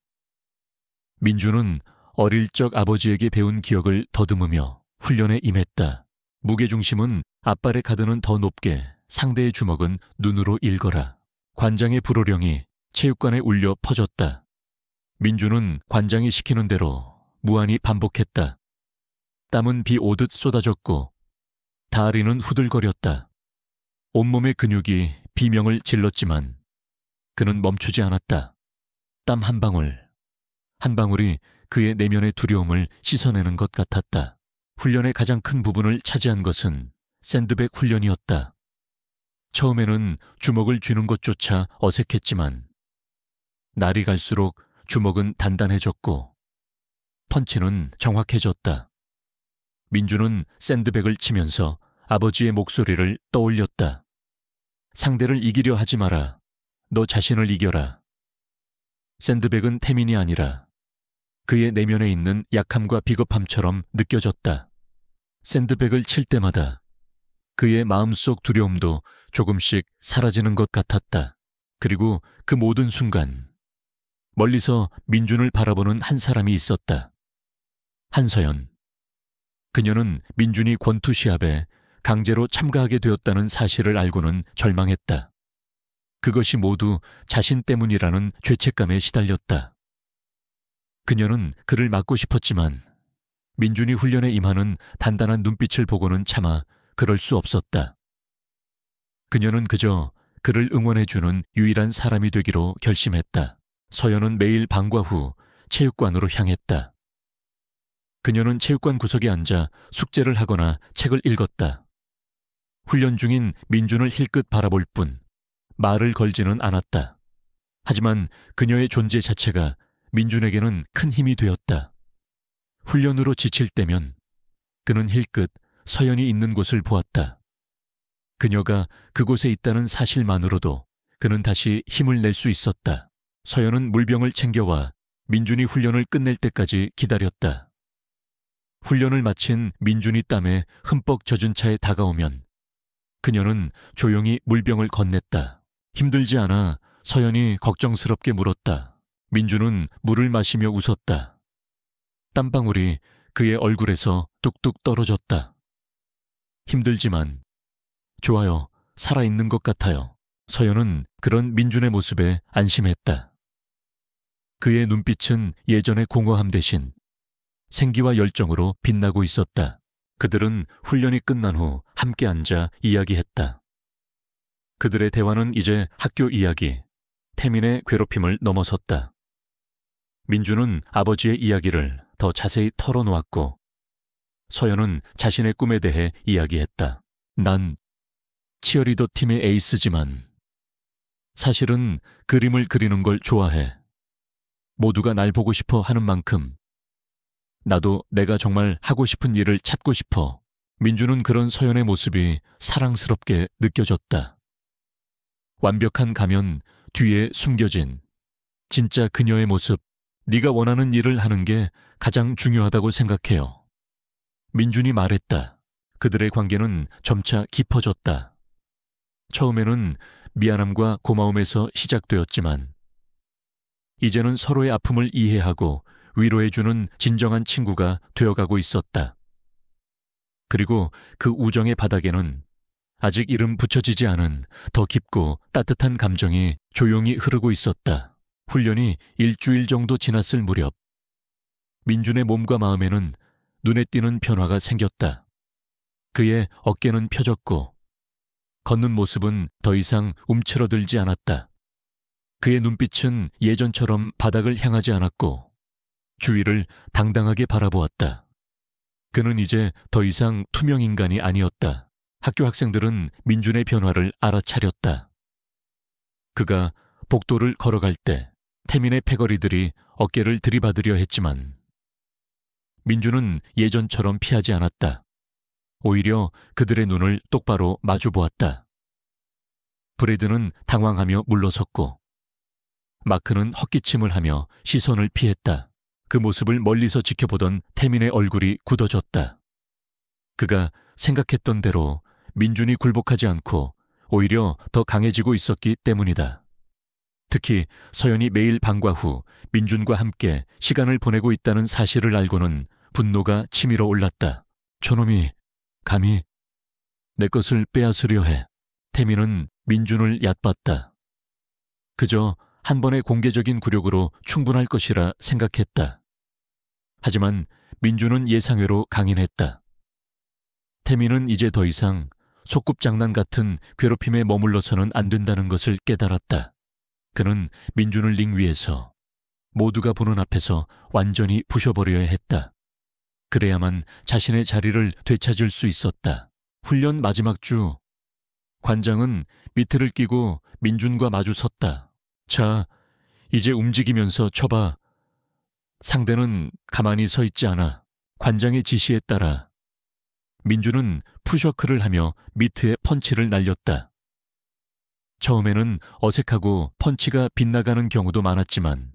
민준은 어릴 적 아버지에게 배운 기억을 더듬으며 훈련에 임했다. 무게중심은 앞발의 가드는 더 높게, 상대의 주먹은 눈으로 읽어라. 관장의 불호령이 체육관에 울려 퍼졌다. 민준은 관장이 시키는 대로 무한히 반복했다. 땀은 비 오듯 쏟아졌고 다리는 후들거렸다. 온몸의 근육이 비명을 질렀지만 그는 멈추지 않았다. 땀 한 방울, 한 방울이 그의 내면의 두려움을 씻어내는 것 같았다. 훈련의 가장 큰 부분을 차지한 것은 샌드백 훈련이었다. 처음에는 주먹을 쥐는 것조차 어색했지만 날이 갈수록 주먹은 단단해졌고 펀치는 정확해졌다. 민준은 샌드백을 치면서 아버지의 목소리를 떠올렸다. 상대를 이기려 하지 마라. 너 자신을 이겨라. 샌드백은 태민이 아니라 그의 내면에 있는 약함과 비겁함처럼 느껴졌다. 샌드백을 칠 때마다 그의 마음속 두려움도 조금씩 사라지는 것 같았다. 그리고 그 모든 순간 멀리서 민준을 바라보는 한 사람이 있었다. 한서연. 그녀는 민준이 권투 시합에 강제로 참가하게 되었다는 사실을 알고는 절망했다. 그것이 모두 자신 때문이라는 죄책감에 시달렸다. 그녀는 그를 막고 싶었지만 민준이 훈련에 임하는 단단한 눈빛을 보고는 차마 그럴 수 없었다. 그녀는 그저 그를 응원해주는 유일한 사람이 되기로 결심했다. 서연은 매일 방과 후 체육관으로 향했다. 그녀는 체육관 구석에 앉아 숙제를 하거나 책을 읽었다. 훈련 중인 민준을 힐끗 바라볼 뿐 말을 걸지는 않았다. 하지만 그녀의 존재 자체가 민준에게는 큰 힘이 되었다. 훈련으로 지칠 때면 그는 힐끗 서연이 있는 곳을 보았다. 그녀가 그곳에 있다는 사실만으로도 그는 다시 힘을 낼 수 있었다. 서연은 물병을 챙겨와 민준이 훈련을 끝낼 때까지 기다렸다. 훈련을 마친 민준이 땀에 흠뻑 젖은 차에 다가오면 그녀는 조용히 물병을 건넸다. 힘들지 않아? 서연이 걱정스럽게 물었다. 민준은 물을 마시며 웃었다. 땀방울이 그의 얼굴에서 뚝뚝 떨어졌다. 힘들지만 좋아요. 살아있는 것 같아요. 서연은 그런 민준의 모습에 안심했다. 그의 눈빛은 예전의 공허함 대신 생기와 열정으로 빛나고 있었다. 그들은 훈련이 끝난 후 함께 앉아 이야기했다. 그들의 대화는 이제 학교 이야기, 태민의 괴롭힘을 넘어섰다. 민준은 아버지의 이야기를 더 자세히 털어놓았고 서연은 자신의 꿈에 대해 이야기했다. 난 치어리더 팀의 에이스지만 사실은 그림을 그리는 걸 좋아해. 모두가 날 보고 싶어 하는 만큼 나도 내가 정말 하고 싶은 일을 찾고 싶어. 민준은 그런 서연의 모습이 사랑스럽게 느껴졌다. 완벽한 가면 뒤에 숨겨진 진짜 그녀의 모습, 네가 원하는 일을 하는 게 가장 중요하다고 생각해요. 민준이 말했다. 그들의 관계는 점차 깊어졌다. 처음에는 미안함과 고마움에서 시작되었지만 이제는 서로의 아픔을 이해하고 위로해주는 진정한 친구가 되어가고 있었다. 그리고 그 우정의 바닥에는 아직 이름 붙여지지 않은 더 깊고 따뜻한 감정이 조용히 흐르고 있었다. 훈련이 일주일 정도 지났을 무렵 민준의 몸과 마음에는 눈에 띄는 변화가 생겼다. 그의 어깨는 펴졌고 걷는 모습은 더 이상 움츠러들지 않았다. 그의 눈빛은 예전처럼 바닥을 향하지 않았고 주위를 당당하게 바라보았다. 그는 이제 더 이상 투명 인간이 아니었다. 학교 학생들은 민준의 변화를 알아차렸다. 그가 복도를 걸어갈 때 태민의 패거리들이 어깨를 들이받으려 했지만 민준은 예전처럼 피하지 않았다. 오히려 그들의 눈을 똑바로 마주 보았다. 브래드는 당황하며 물러섰고 마크는 헛기침을 하며 시선을 피했다. 그 모습을 멀리서 지켜보던 태민의 얼굴이 굳어졌다. 그가 생각했던 대로 민준이 굴복하지 않고 오히려 더 강해지고 있었기 때문이다. 특히 서연이 매일 방과 후 민준과 함께 시간을 보내고 있다는 사실을 알고는 분노가 치밀어 올랐다. 저놈이 감히 내 것을 빼앗으려 해. 태민은 민준을 얕봤다. 그저 한 번의 공개적인 굴욕으로 충분할 것이라 생각했다. 하지만 민준은 예상외로 강인했다. 태민은 이제 더 이상 소꿉장난 같은 괴롭힘에 머물러서는 안 된다는 것을 깨달았다. 그는 민준을 링 위에서 모두가 보는 앞에서 완전히 부셔버려야 했다. 그래야만 자신의 자리를 되찾을 수 있었다. 훈련 마지막 주, 관장은 미트를 끼고 민준과 마주 섰다. 자, 이제 움직이면서 쳐봐. 상대는 가만히 서 있지 않아. 관장의 지시에 따라 민준은 푸셔크를 하며 미트에 펀치를 날렸다. 처음에는 어색하고 펀치가 빗나가는 경우도 많았지만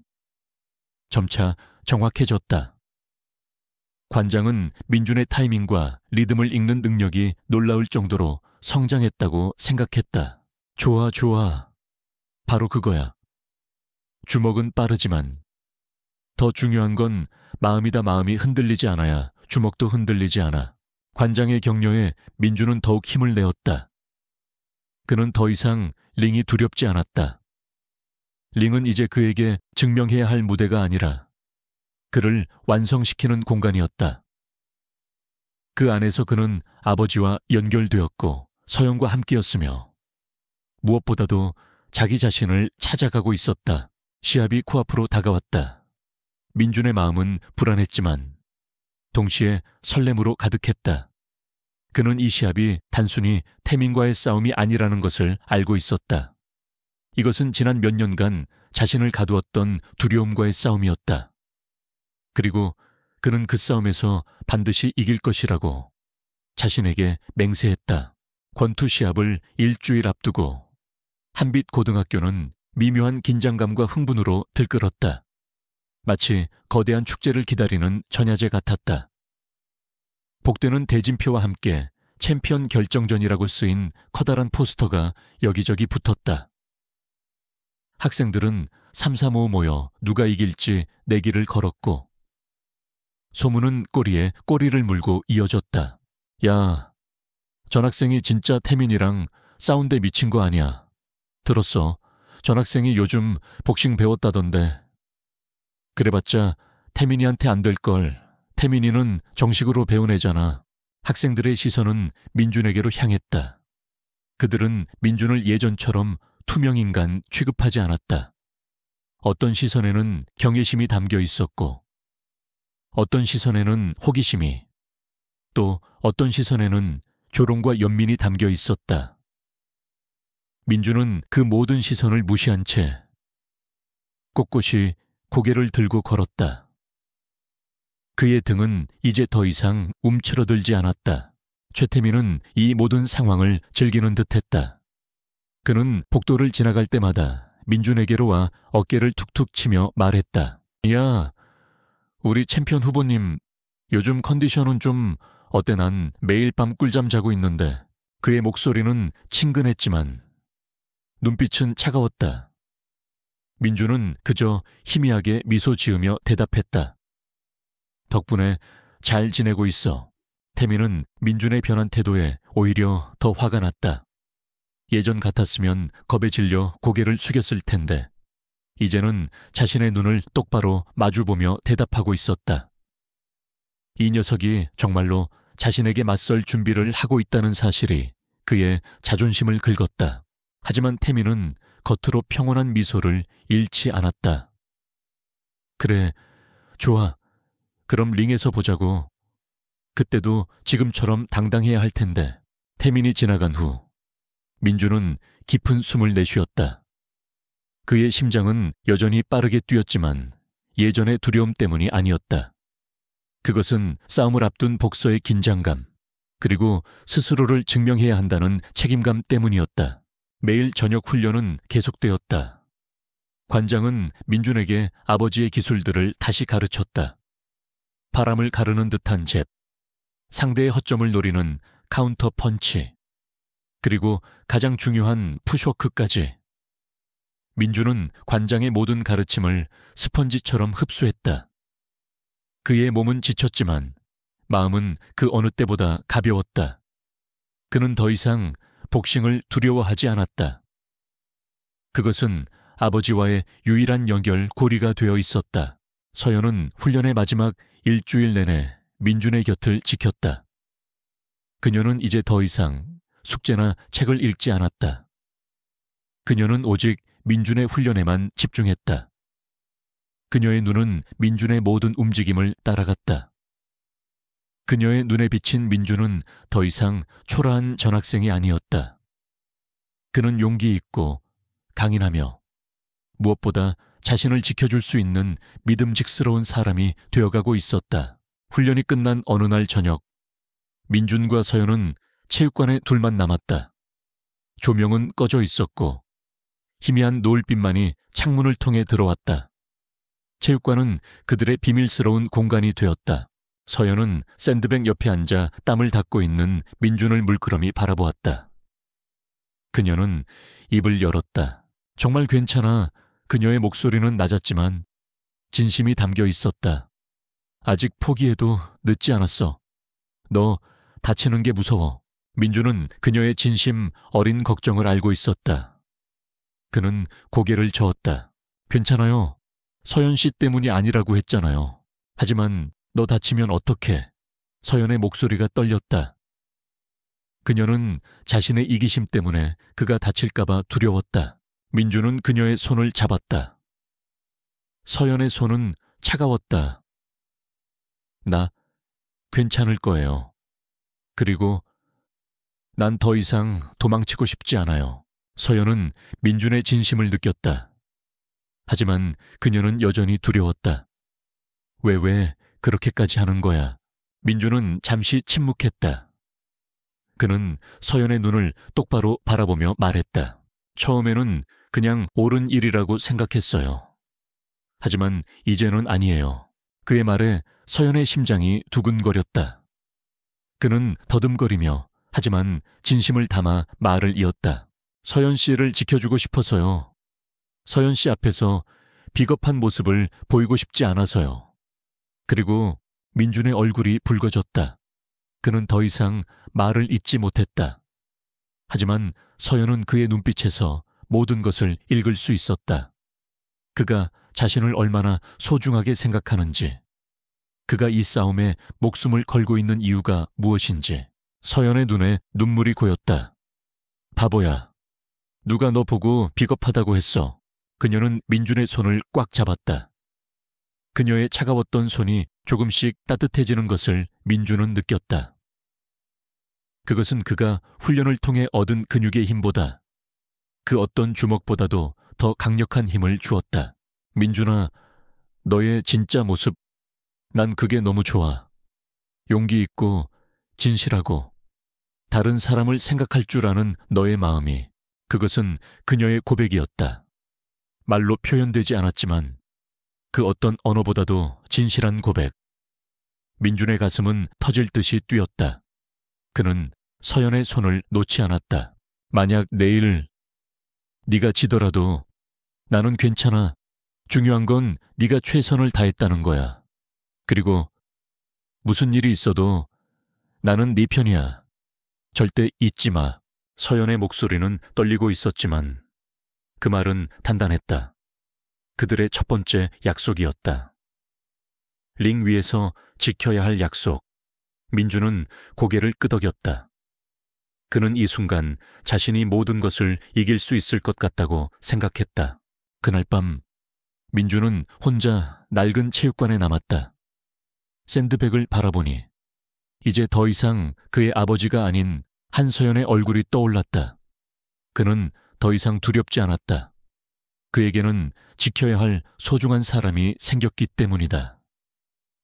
점차 정확해졌다. 관장은 민준의 타이밍과 리듬을 읽는 능력이 놀라울 정도로 성장했다고 생각했다. 좋아, 좋아. 바로 그거야. 주먹은 빠르지만 더 중요한 건 마음이 흔들리지 않아야 주먹도 흔들리지 않아. 관장의 격려에 민주는 더욱 힘을 내었다. 그는 더 이상 링이 두렵지 않았다. 링은 이제 그에게 증명해야 할 무대가 아니라 그를 완성시키는 공간이었다. 그 안에서 그는 아버지와 연결되었고 서영과 함께였으며 무엇보다도 자기 자신을 찾아가고 있었다. 시합이 코앞으로 다가왔다. 민준의 마음은 불안했지만 동시에 설렘으로 가득했다. 그는 이 시합이 단순히 태민과의 싸움이 아니라는 것을 알고 있었다. 이것은 지난 몇 년간 자신을 가두었던 두려움과의 싸움이었다. 그리고 그는 그 싸움에서 반드시 이길 것이라고 자신에게 맹세했다. 권투 시합을 일주일 앞두고 한빛 고등학교는 미묘한 긴장감과 흥분으로 들끓었다. 마치 거대한 축제를 기다리는 전야제 같았다. 복되는 대진표와 함께 챔피언 결정전이라고 쓰인 커다란 포스터가 여기저기 붙었다. 학생들은 삼삼오오 모여 누가 이길지 내기를 걸었고 소문은 꼬리에 꼬리를 물고 이어졌다. 야, 전 학생이 진짜 태민이랑 싸운데 미친 거 아니야. 들었어. 전 학생이 요즘 복싱 배웠다던데. 그래봤자 태민이한테 안 될걸. 태민이는 정식으로 배운 애잖아. 학생들의 시선은 민준에게로 향했다. 그들은 민준을 예전처럼 투명인간 취급하지 않았다. 어떤 시선에는 경외심이 담겨 있었고 어떤 시선에는 호기심이, 또 어떤 시선에는 조롱과 연민이 담겨 있었다. 민준은 그 모든 시선을 무시한 채 꼿꼿이 고개를 들고 걸었다. 그의 등은 이제 더 이상 움츠러들지 않았다. 최태민은 이 모든 상황을 즐기는 듯했다. 그는 복도를 지나갈 때마다 민준에게로 와 어깨를 툭툭 치며 말했다. 야, 우리 챔피언 후보님, 요즘 컨디션은 좀 어때? 난 매일 밤 꿀잠 자고 있는데. 그의 목소리는 친근했지만 눈빛은 차가웠다. 민준은 그저 희미하게 미소 지으며 대답했다. 덕분에 잘 지내고 있어. 태민은 민준의 변한 태도에 오히려 더 화가 났다. 예전 같았으면 겁에 질려 고개를 숙였을 텐데 이제는 자신의 눈을 똑바로 마주보며 대답하고 있었다. 이 녀석이 정말로 자신에게 맞설 준비를 하고 있다는 사실이 그의 자존심을 긁었다. 하지만 태민은 겉으로 평온한 미소를 잃지 않았다. 그래, 좋아. 그럼 링에서 보자고. 그때도 지금처럼 당당해야 할 텐데. 태민이 지나간 후 민준은 깊은 숨을 내쉬었다. 그의 심장은 여전히 빠르게 뛰었지만 예전의 두려움 때문이 아니었다. 그것은 싸움을 앞둔 복서의 긴장감, 그리고 스스로를 증명해야 한다는 책임감 때문이었다. 매일 저녁 훈련은 계속되었다. 관장은 민준에게 아버지의 기술들을 다시 가르쳤다. 바람을 가르는 듯한 잽, 상대의 허점을 노리는 카운터 펀치, 그리고 가장 중요한 푸시워크까지. 민준은 관장의 모든 가르침을 스펀지처럼 흡수했다. 그의 몸은 지쳤지만 마음은 그 어느 때보다 가벼웠다. 그는 더 이상 복싱을 두려워하지 않았다. 그것은 아버지와의 유일한 연결 고리가 되어 있었다. 서연은 훈련의 마지막 일주일 내내 민준의 곁을 지켰다. 그녀는 이제 더 이상 숙제나 책을 읽지 않았다. 그녀는 오직 민준의 훈련에만 집중했다. 그녀의 눈은 민준의 모든 움직임을 따라갔다. 그녀의 눈에 비친 민준은 더 이상 초라한 전학생이 아니었다. 그는 용기 있고 강인하며 무엇보다 자신을 지켜줄 수 있는 믿음직스러운 사람이 되어가고 있었다. 훈련이 끝난 어느 날 저녁, 민준과 서연은 체육관에 둘만 남았다. 조명은 꺼져 있었고 희미한 노을빛만이 창문을 통해 들어왔다. 체육관은 그들의 비밀스러운 공간이 되었다. 서연은 샌드백 옆에 앉아 땀을 닦고 있는 민준을 물끄러미 바라보았다. 그녀는 입을 열었다. 정말 괜찮아. 그녀의 목소리는 낮았지만 진심이 담겨 있었다. 아직 포기해도 늦지 않았어. 너 다치는 게 무서워. 민주는 그녀의 진심 어린 걱정을 알고 있었다. 그는 고개를 저었다. 괜찮아요. 서연 씨 때문이 아니라고 했잖아요. 하지만 너 다치면 어떡해? 서연의 목소리가 떨렸다. 그녀는 자신의 이기심 때문에 그가 다칠까봐 두려웠다. 민주는 그녀의 손을 잡았다. 서연의 손은 차가웠다. 나 괜찮을 거예요. 그리고 난 더 이상 도망치고 싶지 않아요. 서연은 민준의 진심을 느꼈다. 하지만 그녀는 여전히 두려웠다. 왜 그렇게까지 하는 거야? 민준은 잠시 침묵했다. 그는 서연의 눈을 똑바로 바라보며 말했다. 처음에는 그냥 옳은 일이라고 생각했어요. 하지만 이제는 아니에요. 그의 말에 서연의 심장이 두근거렸다. 그는 더듬거리며 하지만 진심을 담아 말을 이었다. 서연 씨를 지켜주고 싶어서요. 서연 씨 앞에서 비겁한 모습을 보이고 싶지 않아서요. 그리고 민준의 얼굴이 붉어졌다. 그는 더 이상 말을 잇지 못했다. 하지만 서연은 그의 눈빛에서 모든 것을 읽을 수 있었다. 그가 자신을 얼마나 소중하게 생각하는지, 그가 이 싸움에 목숨을 걸고 있는 이유가 무엇인지. 서연의 눈에 눈물이 고였다. 바보야. 누가 너 보고 비겁하다고 했어. 그녀는 민준의 손을 꽉 잡았다. 그녀의 차가웠던 손이 조금씩 따뜻해지는 것을 민준은 느꼈다. 그것은 그가 훈련을 통해 얻은 근육의 힘보다 그 어떤 주먹보다도 더 강력한 힘을 주었다. 민준아, 너의 진짜 모습, 난 그게 너무 좋아. 용기 있고 진실하고 다른 사람을 생각할 줄 아는 너의 마음이, 그것은 그녀의 고백이었다. 말로 표현되지 않았지만 그 어떤 언어보다도 진실한 고백. 민준의 가슴은 터질 듯이 뛰었다. 그는 서연의 손을 놓지 않았다. 만약 내일 네가 지더라도 나는 괜찮아. 중요한 건 네가 최선을 다했다는 거야. 그리고 무슨 일이 있어도 나는 네 편이야. 절대 잊지 마. 서연의 목소리는 떨리고 있었지만 그 말은 단단했다. 그들의 첫 번째 약속이었다. 링 위에서 지켜야 할 약속. 민준은 고개를 끄덕였다. 그는 이 순간 자신이 모든 것을 이길 수 있을 것 같다고 생각했다. 그날 밤 민준은 혼자 낡은 체육관에 남았다. 샌드백을 바라보니 이제 더 이상 그의 아버지가 아닌 한서연의 얼굴이 떠올랐다. 그는 더 이상 두렵지 않았다. 그에게는 지켜야 할 소중한 사람이 생겼기 때문이다.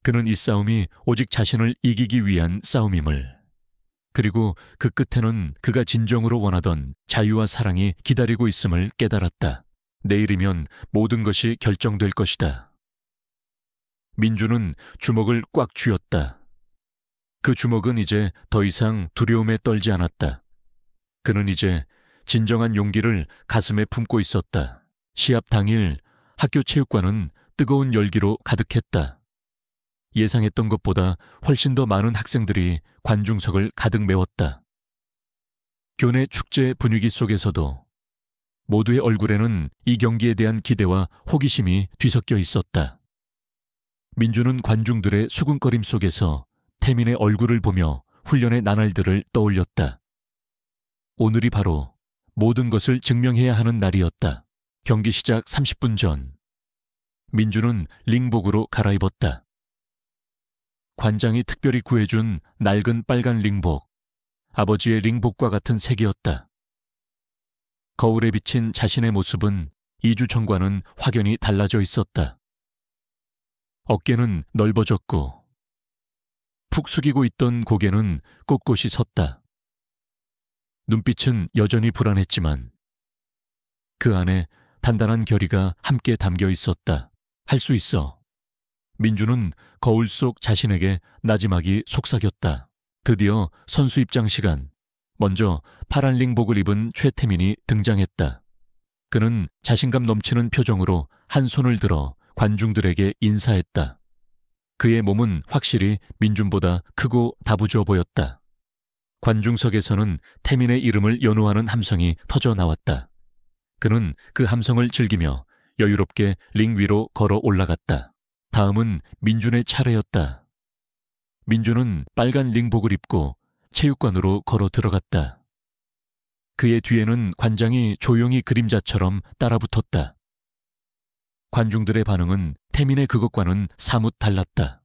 그는 이 싸움이 오직 자신을 이기기 위한 싸움임을, 그리고 그 끝에는 그가 진정으로 원하던 자유와 사랑이 기다리고 있음을 깨달았다. 내일이면 모든 것이 결정될 것이다. 민주는 주먹을 꽉 쥐었다. 그 주먹은 이제 더 이상 두려움에 떨지 않았다. 그는 이제 진정한 용기를 가슴에 품고 있었다. 시합 당일 학교 체육관은 뜨거운 열기로 가득했다. 예상했던 것보다 훨씬 더 많은 학생들이 관중석을 가득 메웠다. 교내 축제 분위기 속에서도 모두의 얼굴에는 이 경기에 대한 기대와 호기심이 뒤섞여 있었다. 민주는 관중들의 수군거림 속에서 태민의 얼굴을 보며 훈련의 나날들을 떠올렸다. 오늘이 바로 모든 것을 증명해야 하는 날이었다. 경기 시작 30분 전, 민주는 링복으로 갈아입었다. 관장이 특별히 구해준 낡은 빨간 링복, 아버지의 링복과 같은 색이었다. 거울에 비친 자신의 모습은 2주 전과는 확연히 달라져 있었다. 어깨는 넓어졌고 푹 숙이고 있던 고개는 꼿꼿이 섰다. 눈빛은 여전히 불안했지만 그 안에 단단한 결의가 함께 담겨 있었다. 할 수 있어. 민주는 거울 속 자신에게 나지막이 속삭였다. 드디어 선수 입장 시간. 먼저 파란 링복을 입은 최태민이 등장했다. 그는 자신감 넘치는 표정으로 한 손을 들어 관중들에게 인사했다. 그의 몸은 확실히 민준보다 크고 다부져 보였다. 관중석에서는 태민의 이름을 연호하는 함성이 터져 나왔다. 그는 그 함성을 즐기며 여유롭게 링 위로 걸어 올라갔다. 다음은 민준의 차례였다. 민준은 빨간 링복을 입고 체육관으로 걸어 들어갔다. 그의 뒤에는 관장이 조용히 그림자처럼 따라붙었다. 관중들의 반응은 태민의 그것과는 사뭇 달랐다.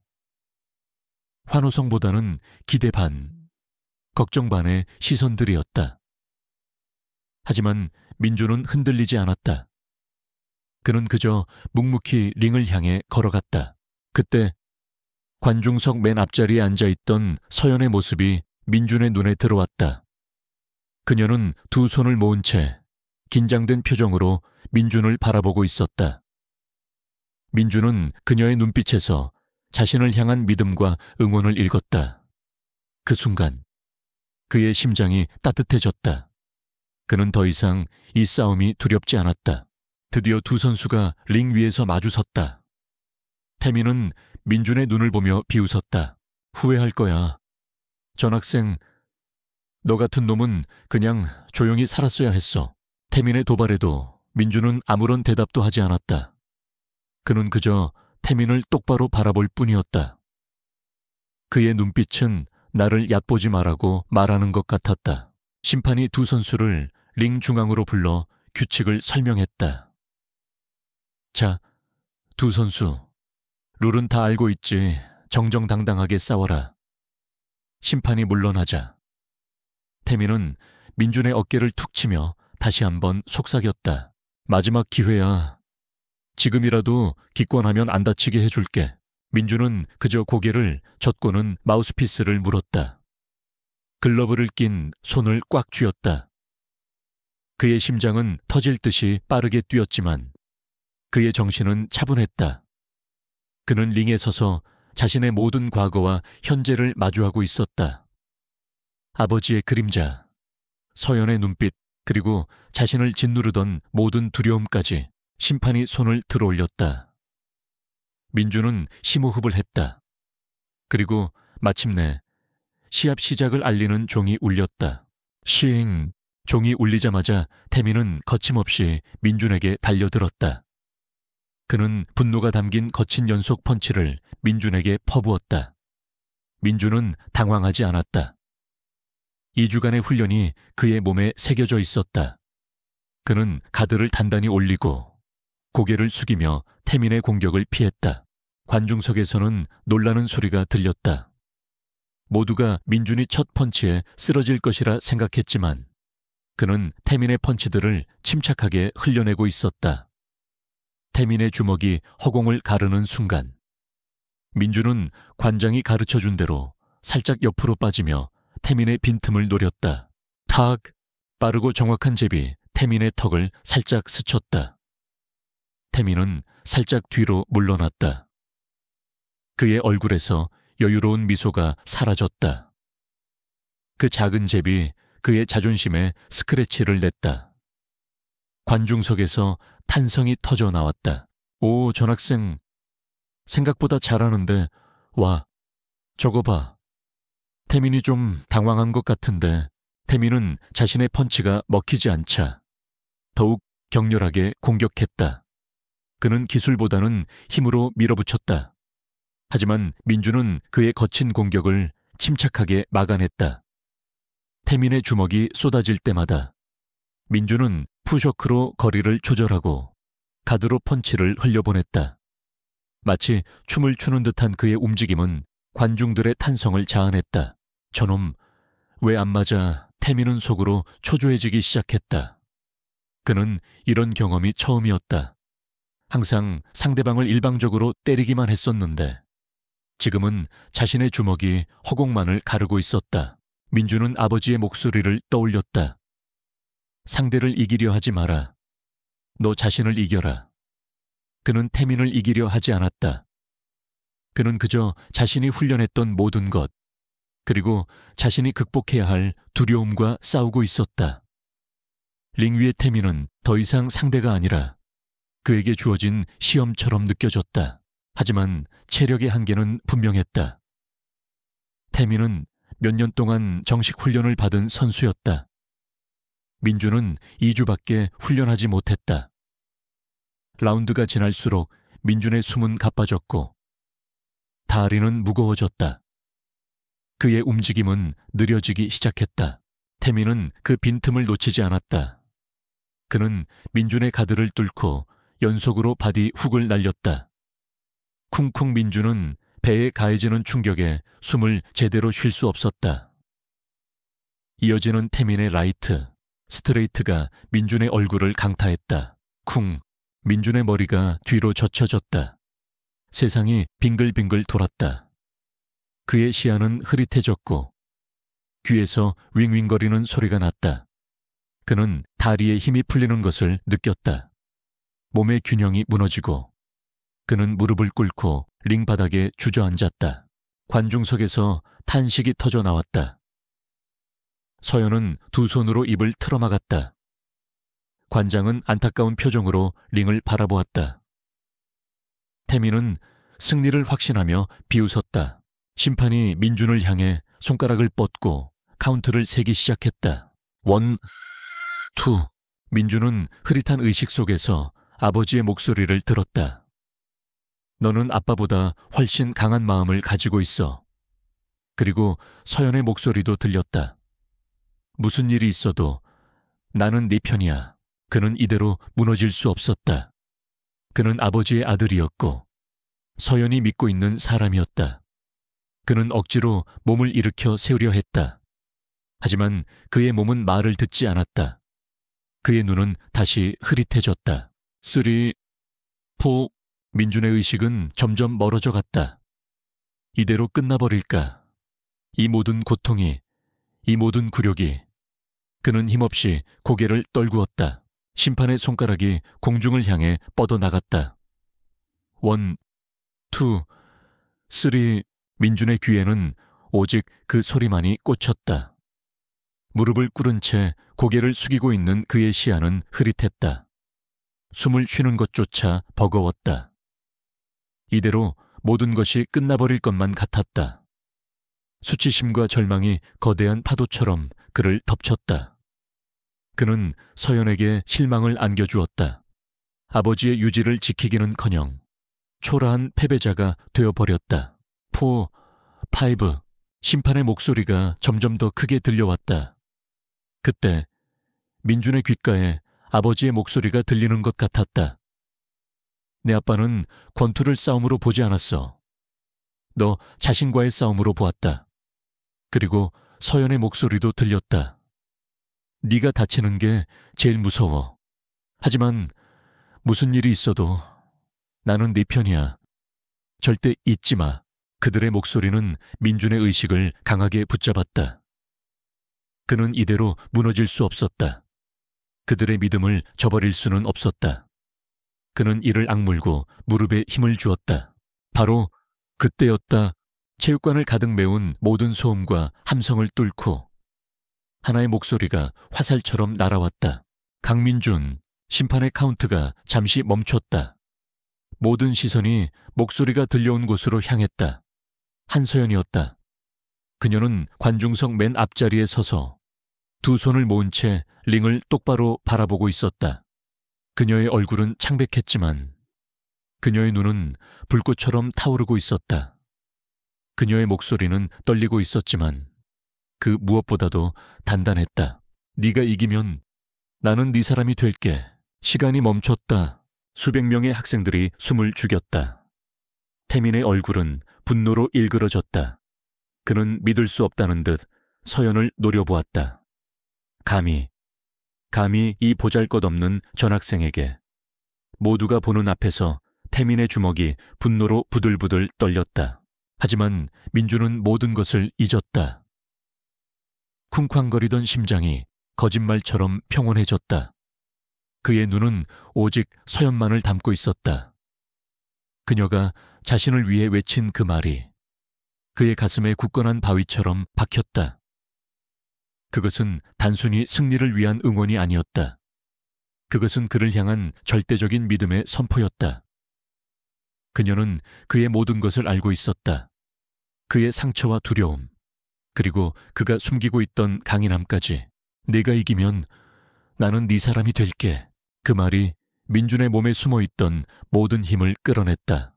환호성보다는 기대 반, 걱정 반의 시선들이었다. 하지만 민준은 흔들리지 않았다. 그는 그저 묵묵히 링을 향해 걸어갔다. 그때 관중석 맨 앞자리에 앉아있던 서연의 모습이 민준의 눈에 들어왔다. 그녀는 두 손을 모은 채 긴장된 표정으로 민준을 바라보고 있었다. 민준은 그녀의 눈빛에서 자신을 향한 믿음과 응원을 읽었다. 그 순간 그의 심장이 따뜻해졌다. 그는 더 이상 이 싸움이 두렵지 않았다. 드디어 두 선수가 링 위에서 마주섰다. 태민은 민준의 눈을 보며 비웃었다. 후회할 거야. 전학생, 너 같은 놈은 그냥 조용히 살았어야 했어. 태민의 도발에도 민준은 아무런 대답도 하지 않았다. 그는 그저 태민을 똑바로 바라볼 뿐이었다. 그의 눈빛은 나를 얕보지 말라고 말하는 것 같았다. 심판이 두 선수를 링 중앙으로 불러 규칙을 설명했다. 자, 두 선수, 룰은 다 알고 있지. 정정당당하게 싸워라. 심판이 물러나자 태민은 민준의 어깨를 툭 치며 다시 한번 속삭였다. 마지막 기회야. 지금이라도 기권하면 안 다치게 해줄게. 민준은 그저 고개를 젖고는 마우스피스를 물었다. 글러브를 낀 손을 꽉 쥐었다. 그의 심장은 터질 듯이 빠르게 뛰었지만 그의 정신은 차분했다. 그는 링에 서서 자신의 모든 과거와 현재를 마주하고 있었다. 아버지의 그림자, 서연의 눈빛, 그리고 자신을 짓누르던 모든 두려움까지. 심판이 손을 들어올렸다. 민준은 심호흡을 했다. 그리고 마침내 시합 시작을 알리는 종이 울렸다. 싱! 종이 울리자마자 태민은 거침없이 민준에게 달려들었다. 그는 분노가 담긴 거친 연속 펀치를 민준에게 퍼부었다. 민준은 당황하지 않았다. 2주간의 훈련이 그의 몸에 새겨져 있었다. 그는 가드를 단단히 올리고 고개를 숙이며 태민의 공격을 피했다. 관중석에서는 놀라는 소리가 들렸다. 모두가 민준이 첫 펀치에 쓰러질 것이라 생각했지만 그는 태민의 펀치들을 침착하게 흘려내고 있었다. 태민의 주먹이 허공을 가르는 순간 민준은 관장이 가르쳐준 대로 살짝 옆으로 빠지며 태민의 빈틈을 노렸다. 탁! 빠르고 정확한 잽이 태민의 턱을 살짝 스쳤다. 태민은 살짝 뒤로 물러났다. 그의 얼굴에서 여유로운 미소가 사라졌다. 그 작은 잽이 그의 자존심에 스크래치를 냈다. 관중석에서 탄성이 터져 나왔다. 오, 전학생, 생각보다 잘하는데, 와, 저거 봐. 태민이 좀 당황한 것 같은데 태민은 자신의 펀치가 먹히지 않자 더욱 격렬하게 공격했다. 그는 기술보다는 힘으로 밀어붙였다. 하지만 민준은 그의 거친 공격을 침착하게 막아냈다. 태민의 주먹이 쏟아질 때마다 민준은 푸셔크로 거리를 조절하고 가드로 펀치를 흘려보냈다. 마치 춤을 추는 듯한 그의 움직임은 관중들의 탄성을 자아냈다. 저놈, 왜 안 맞아? 태민은 속으로 초조해지기 시작했다. 그는 이런 경험이 처음이었다. 항상 상대방을 일방적으로 때리기만 했었는데 지금은 자신의 주먹이 허공만을 가르고 있었다. 민준은 아버지의 목소리를 떠올렸다. 상대를 이기려 하지 마라. 너 자신을 이겨라. 그는 태민을 이기려 하지 않았다. 그는 그저 자신이 훈련했던 모든 것, 그리고 자신이 극복해야 할 두려움과 싸우고 있었다. 링 위의 태민은 더 이상 상대가 아니라 그에게 주어진 시험처럼 느껴졌다. 하지만 체력의 한계는 분명했다. 태민은 몇 년 동안 정식 훈련을 받은 선수였다. 민주는 2주밖에 훈련하지 못했다. 라운드가 지날수록 민준의 숨은 가빠졌고 다리는 무거워졌다. 그의 움직임은 느려지기 시작했다. 태민은 그 빈틈을 놓치지 않았다. 그는 민준의 가드를 뚫고 연속으로 바디 훅을 날렸다. 쿵쿵 민준은 배에 가해지는 충격에 숨을 제대로 쉴 수 없었다. 이어지는 태민의 라이트, 스트레이트가 민준의 얼굴을 강타했다. 쿵, 민준의 머리가 뒤로 젖혀졌다. 세상이 빙글빙글 돌았다. 그의 시야는 흐릿해졌고 귀에서 윙윙거리는 소리가 났다. 그는 다리에 힘이 풀리는 것을 느꼈다. 몸의 균형이 무너지고 그는 무릎을 꿇고 링 바닥에 주저앉았다. 관중석에서 탄식이 터져 나왔다. 서연은 두 손으로 입을 틀어막았다. 관장은 안타까운 표정으로 링을 바라보았다. 태민은 승리를 확신하며 비웃었다. 심판이 민준을 향해 손가락을 뻗고 카운트를 세기 시작했다. 1, 2. 민준은 흐릿한 의식 속에서 아버지의 목소리를 들었다. 너는 아빠보다 훨씬 강한 마음을 가지고 있어. 그리고 서연의 목소리도 들렸다. 무슨 일이 있어도 나는 네 편이야. 그는 이대로 무너질 수 없었다. 그는 아버지의 아들이었고 서연이 믿고 있는 사람이었다. 그는 억지로 몸을 일으켜 세우려 했다. 하지만 그의 몸은 말을 듣지 않았다. 그의 눈은 다시 흐릿해졌다. 3, 4. 민준의 의식은 점점 멀어져 갔다. 이대로 끝나버릴까? 이 모든 고통이, 이 모든 굴욕이. 그는 힘없이 고개를 떨구었다. 심판의 손가락이 공중을 향해 뻗어나갔다. 1, 2, 3. 민준의 귀에는 오직 그 소리만이 꽂혔다. 무릎을 꿇은 채 고개를 숙이고 있는 그의 시야는 흐릿했다. 숨을 쉬는 것조차 버거웠다. 이대로 모든 것이 끝나버릴 것만 같았다. 수치심과 절망이 거대한 파도처럼 그를 덮쳤다. 그는 서연에게 실망을 안겨주었다. 아버지의 유지를 지키기는커녕 초라한 패배자가 되어버렸다. 4, 5. 심판의 목소리가 점점 더 크게 들려왔다. 그때 민준의 귓가에 아버지의 목소리가 들리는 것 같았다. 내 아빠는 권투를 싸움으로 보지 않았어. 너 자신과의 싸움으로 보았다. 그리고 서연의 목소리도 들렸다. 네가 다치는 게 제일 무서워. 하지만 무슨 일이 있어도 나는 네 편이야. 절대 잊지 마. 그들의 목소리는 민준의 의식을 강하게 붙잡았다. 그는 이대로 무너질 수 없었다. 그들의 믿음을 저버릴 수는 없었다. 그는 이를 악물고 무릎에 힘을 주었다. 바로 그때였다. 체육관을 가득 메운 모든 소음과 함성을 뚫고 하나의 목소리가 화살처럼 날아왔다. 강민준, 심판의 카운트가 잠시 멈췄다. 모든 시선이 목소리가 들려온 곳으로 향했다. 한서연이었다. 그녀는 관중석 맨 앞자리에 서서 두 손을 모은 채 링을 똑바로 바라보고 있었다. 그녀의 얼굴은 창백했지만 그녀의 눈은 불꽃처럼 타오르고 있었다. 그녀의 목소리는 떨리고 있었지만 그 무엇보다도 단단했다. 네가 이기면 나는 네 사람이 될게. 시간이 멈췄다. 수백 명의 학생들이 숨을 죽였다. 태민의 얼굴은 분노로 일그러졌다. 그는 믿을 수 없다는 듯 서연을 노려보았다. 감히 이 보잘것없는 전학생에게. 모두가 보는 앞에서 태민의 주먹이 분노로 부들부들 떨렸다. 하지만 민주는 모든 것을 잊었다. 쿵쾅거리던 심장이 거짓말처럼 평온해졌다. 그의 눈은 오직 서연만을 담고 있었다. 그녀가 자신을 위해 외친 그 말이 그의 가슴에 굳건한 바위처럼 박혔다. 그것은 단순히 승리를 위한 응원이 아니었다. 그것은 그를 향한 절대적인 믿음의 선포였다. 그녀는 그의 모든 것을 알고 있었다. 그의 상처와 두려움, 그리고 그가 숨기고 있던 강인함까지. 네가 이기면 나는 네 사람이 될게. 그 말이 민준의 몸에 숨어있던 모든 힘을 끌어냈다.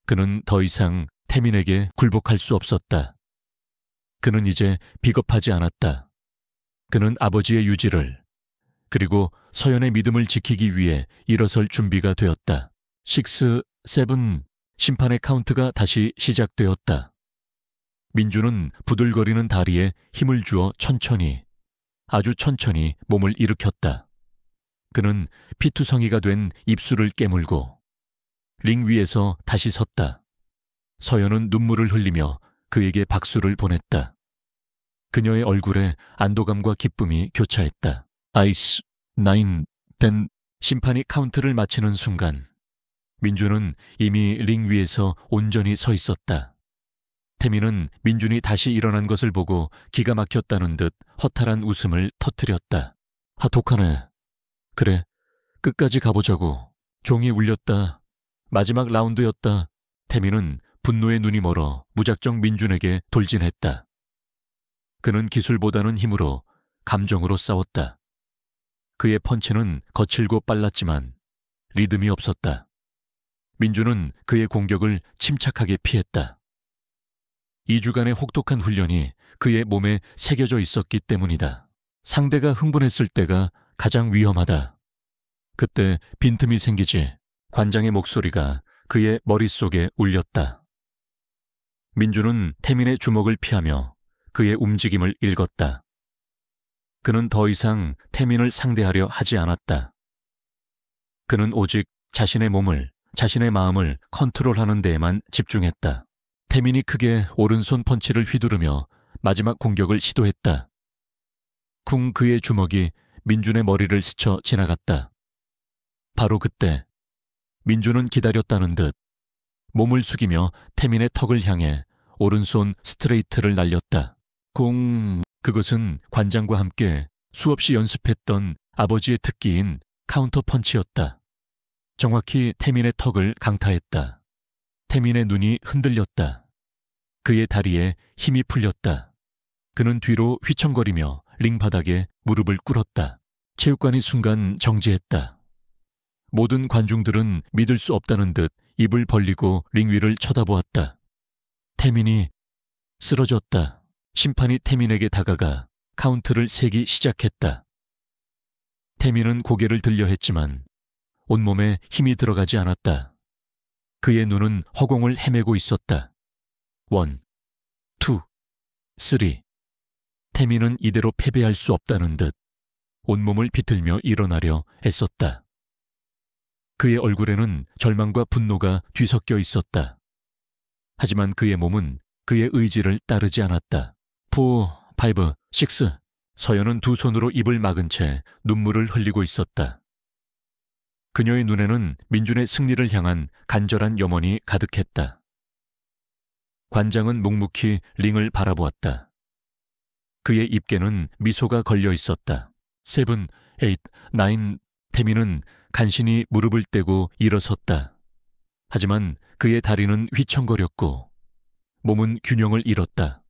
그는 더 이상 태민에게 굴복할 수 없었다. 그는 이제 비겁하지 않았다. 그는 아버지의 유지를, 그리고 서연의 믿음을 지키기 위해 일어설 준비가 되었다. 6, 7, 심판의 카운트가 다시 시작되었다. 민주는 부들거리는 다리에 힘을 주어 천천히, 아주 천천히 몸을 일으켰다. 그는 피투성이가 된 입술을 깨물고 링 위에서 다시 섰다. 서연은 눈물을 흘리며 그에게 박수를 보냈다. 그녀의 얼굴에 안도감과 기쁨이 교차했다. 아이스, 9, 10, 심판이 카운트를 마치는 순간 민주는 이미 링 위에서 온전히 서 있었다. 태민은 민준이 다시 일어난 것을 보고 기가 막혔다는 듯 허탈한 웃음을 터뜨렸다. 독하네. 그래, 끝까지 가보자고. 종이 울렸다. 마지막 라운드였다. 태민은 분노의 눈이 멀어 무작정 민준에게 돌진했다. 그는 기술보다는 힘으로, 감정으로 싸웠다. 그의 펀치는 거칠고 빨랐지만 리듬이 없었다. 민준은 그의 공격을 침착하게 피했다. 2주간의 혹독한 훈련이 그의 몸에 새겨져 있었기 때문이다. 상대가 흥분했을 때가 가장 위험하다. 그때 빈틈이 생기지. 관장의 목소리가 그의 머릿속에 울렸다. 민준은 태민의 주먹을 피하며 그의 움직임을 읽었다. 그는 더 이상 태민을 상대하려 하지 않았다. 그는 오직 자신의 몸을, 자신의 마음을 컨트롤하는 데에만 집중했다. 태민이 크게 오른손 펀치를 휘두르며 마지막 공격을 시도했다. 쿵, 그의 주먹이 민준의 머리를 스쳐 지나갔다. 바로 그때 민준은 기다렸다는 듯 몸을 숙이며 태민의 턱을 향해 오른손 스트레이트를 날렸다. 그것은 관장과 함께 수없이 연습했던 아버지의 특기인 카운터 펀치였다. 정확히 태민의 턱을 강타했다. 태민의 눈이 흔들렸다. 그의 다리에 힘이 풀렸다. 그는 뒤로 휘청거리며 링 바닥에 무릎을 꿇었다. 체육관이 순간 정지했다. 모든 관중들은 믿을 수 없다는 듯 입을 벌리고 링 위를 쳐다보았다. 태민이 쓰러졌다. 심판이 태민에게 다가가 카운트를 세기 시작했다. 태민은 고개를 들려 했지만 온몸에 힘이 들어가지 않았다. 그의 눈은 허공을 헤매고 있었다. 1, 2, 3. 태민은 이대로 패배할 수 없다는 듯 온몸을 비틀며 일어나려 애썼다. 그의 얼굴에는 절망과 분노가 뒤섞여 있었다. 하지만 그의 몸은 그의 의지를 따르지 않았다. 4, 5, 6. 서연은 두 손으로 입을 막은 채 눈물을 흘리고 있었다. 그녀의 눈에는 민준의 승리를 향한 간절한 염원이 가득했다. 관장은 묵묵히 링을 바라보았다. 그의 입계는 미소가 걸려 있었다. 7, 8, 9. 태민은 간신히 무릎을 떼고 일어섰다. 하지만 그의 다리는 휘청거렸고 몸은 균형을 잃었다.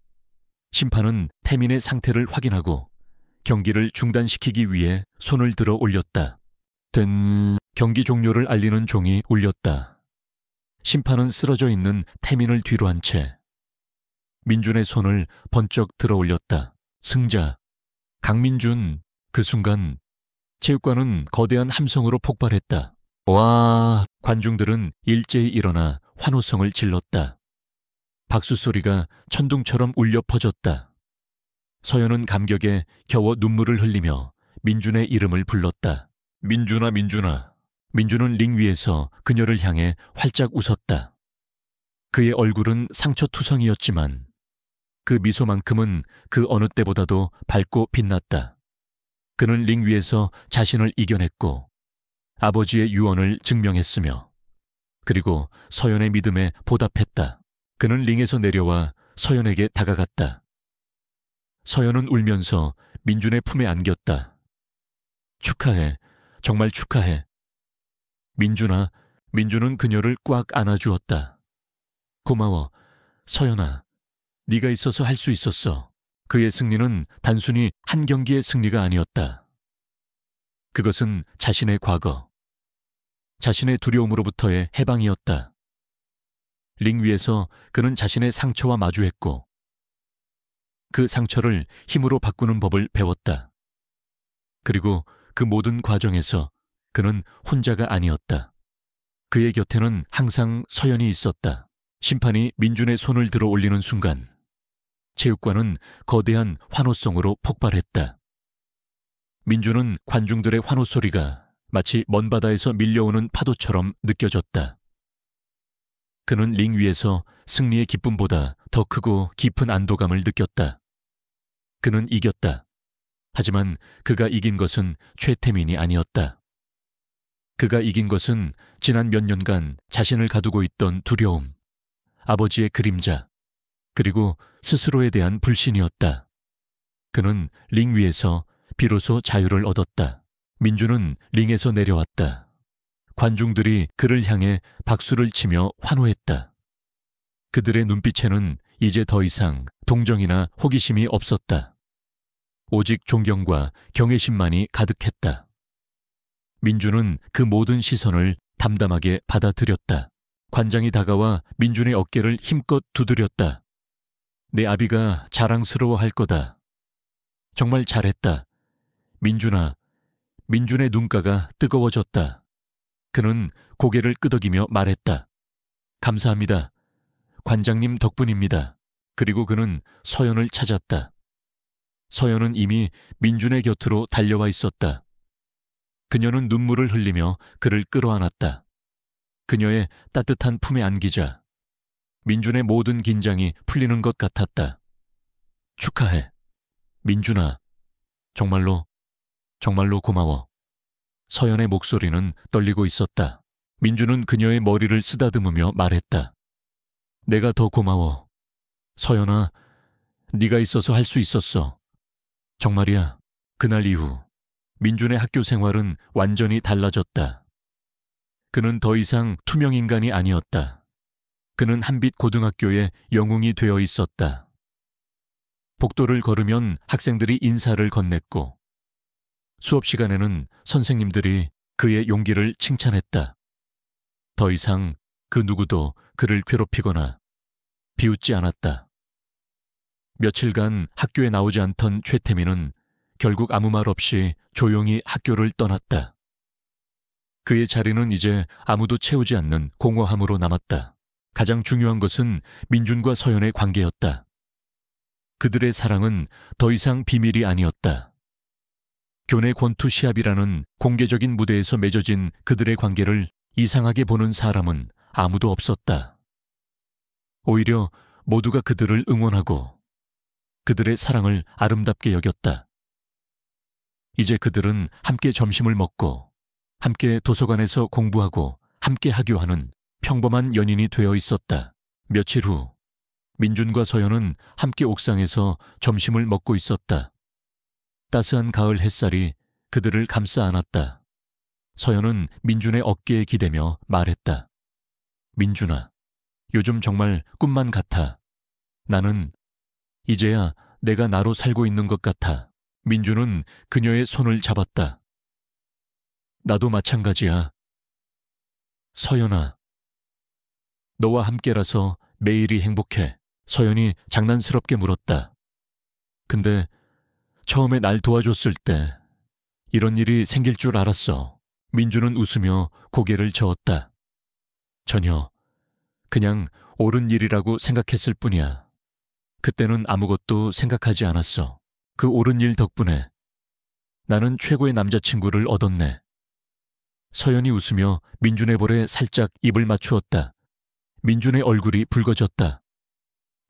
심판은 태민의 상태를 확인하고 경기를 중단시키기 위해 손을 들어 올렸다. 경기 종료를 알리는 종이 울렸다. 심판은 쓰러져 있는 태민을 뒤로 한 채 민준의 손을 번쩍 들어 올렸다. 승자, 강민준. 그 순간 체육관은 거대한 함성으로 폭발했다. 와! 관중들은 일제히 일어나 환호성을 질렀다. 박수 소리가 천둥처럼 울려 퍼졌다. 서연은 감격에 겨워 눈물을 흘리며 민준의 이름을 불렀다. 민준아, 민준아. 민준은 링 위에서 그녀를 향해 활짝 웃었다. 그의 얼굴은 상처투성이었지만 그 미소만큼은 그 어느 때보다도 밝고 빛났다. 그는 링 위에서 자신을 이겨냈고 아버지의 유언을 증명했으며 그리고 서연의 믿음에 보답했다. 그는 링에서 내려와 서연에게 다가갔다. 서연은 울면서 민준의 품에 안겼다. 축하해. 정말 축하해. 민주는 그녀를 꽉 안아주었다. 고마워. 서연아, 네가 있어서 할 수 있었어. 그의 승리는 단순히 한 경기의 승리가 아니었다. 그것은 자신의 과거, 자신의 두려움으로부터의 해방이었다. 링 위에서 그는 자신의 상처와 마주했고 그 상처를 힘으로 바꾸는 법을 배웠다. 그리고 그 모든 과정에서 그는 혼자가 아니었다. 그의 곁에는 항상 서연이 있었다. 심판이 민준의 손을 들어 올리는 순간 체육관은 거대한 환호성으로 폭발했다. 민준은 관중들의 환호 소리가 마치 먼 바다에서 밀려오는 파도처럼 느껴졌다. 그는 링 위에서 승리의 기쁨보다 더 크고 깊은 안도감을 느꼈다. 그는 이겼다. 하지만 그가 이긴 것은 최태민이 아니었다. 그가 이긴 것은 지난 몇 년간 자신을 가두고 있던 두려움, 아버지의 그림자, 그리고 스스로에 대한 불신이었다. 그는 링 위에서 비로소 자유를 얻었다. 민준은 링에서 내려왔다. 관중들이 그를 향해 박수를 치며 환호했다. 그들의 눈빛에는 이제 더 이상 동정이나 호기심이 없었다. 오직 존경과 경외심만이 가득했다. 민준은 그 모든 시선을 담담하게 받아들였다. 관장이 다가와 민준의 어깨를 힘껏 두드렸다. 내 아비가 자랑스러워할 거다. 정말 잘했다. 민준아. 민준의 눈가가 뜨거워졌다. 그는 고개를 끄덕이며 말했다. 감사합니다. 관장님 덕분입니다. 그리고 그는 서연을 찾았다. 서연은 이미 민준의 곁으로 달려와 있었다. 그녀는 눈물을 흘리며 그를 끌어안았다. 그녀의 따뜻한 품에 안기자 민준의 모든 긴장이 풀리는 것 같았다. 축하해. 민준아. 정말로 고마워. 서연의 목소리는 떨리고 있었다. 민준은 그녀의 머리를 쓰다듬으며 말했다. 내가 더 고마워. 서연아, 네가 있어서 할 수 있었어. 정말이야. 그날 이후 민준의 학교 생활은 완전히 달라졌다. 그는 더 이상 투명 인간이 아니었다. 그는 한빛 고등학교의 영웅이 되어 있었다. 복도를 걸으면 학생들이 인사를 건넸고 수업 시간에는 선생님들이 그의 용기를 칭찬했다. 더 이상 그 누구도 그를 괴롭히거나 비웃지 않았다. 며칠간 학교에 나오지 않던 최태민은 결국 아무 말 없이 조용히 학교를 떠났다. 그의 자리는 이제 아무도 채우지 않는 공허함으로 남았다. 가장 중요한 것은 민준과 서연의 관계였다. 그들의 사랑은 더 이상 비밀이 아니었다. 교내 권투 시합이라는 공개적인 무대에서 맺어진 그들의 관계를 이상하게 보는 사람은 아무도 없었다. 오히려 모두가 그들을 응원하고 그들의 사랑을 아름답게 여겼다. 이제 그들은 함께 점심을 먹고 함께 도서관에서 공부하고 함께 하교하는 평범한 연인이 되어 있었다. 며칠 후 민준과 서연은 함께 옥상에서 점심을 먹고 있었다. 따스한 가을 햇살이 그들을 감싸 안았다. 서연은 민준의 어깨에 기대며 말했다. 민준아, 요즘 정말 꿈만 같아. 나는 이제야 내가 나로 살고 있는 것 같아. 민준은 그녀의 손을 잡았다. 나도 마찬가지야. 서연아, 너와 함께라서 매일이 행복해. 서연이 장난스럽게 물었다. 근데 처음에 날 도와줬을 때 이런 일이 생길 줄 알았어. 민준은 웃으며 고개를 저었다. 전혀. 그냥 옳은 일이라고 생각했을 뿐이야. 그때는 아무것도 생각하지 않았어. 그 옳은 일 덕분에 나는 최고의 남자친구를 얻었네. 서연이 웃으며 민준의 볼에 살짝 입을 맞추었다. 민준의 얼굴이 붉어졌다.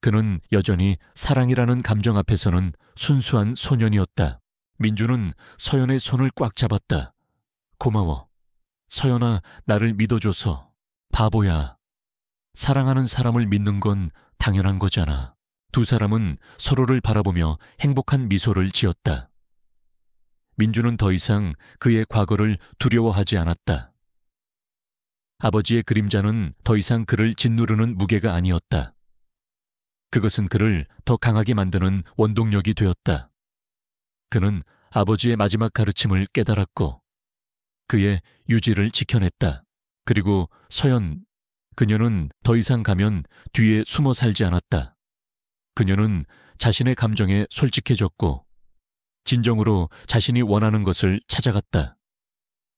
그는 여전히 사랑이라는 감정 앞에서는 순수한 소년이었다. 민준은 서연의 손을 꽉 잡았다. 고마워. 서연아, 나를 믿어줘서. 바보야. 사랑하는 사람을 믿는 건 당연한 거잖아. 두 사람은 서로를 바라보며 행복한 미소를 지었다. 민주는 더 이상 그의 과거를 두려워하지 않았다. 아버지의 그림자는 더 이상 그를 짓누르는 무게가 아니었다. 그것은 그를 더 강하게 만드는 원동력이 되었다. 그는 아버지의 마지막 가르침을 깨달았고 그의 유지를 지켜냈다. 그리고 서연, 그녀는 더 이상 가면 뒤에 숨어 살지 않았다. 그녀는 자신의 감정에 솔직해졌고 진정으로 자신이 원하는 것을 찾아갔다.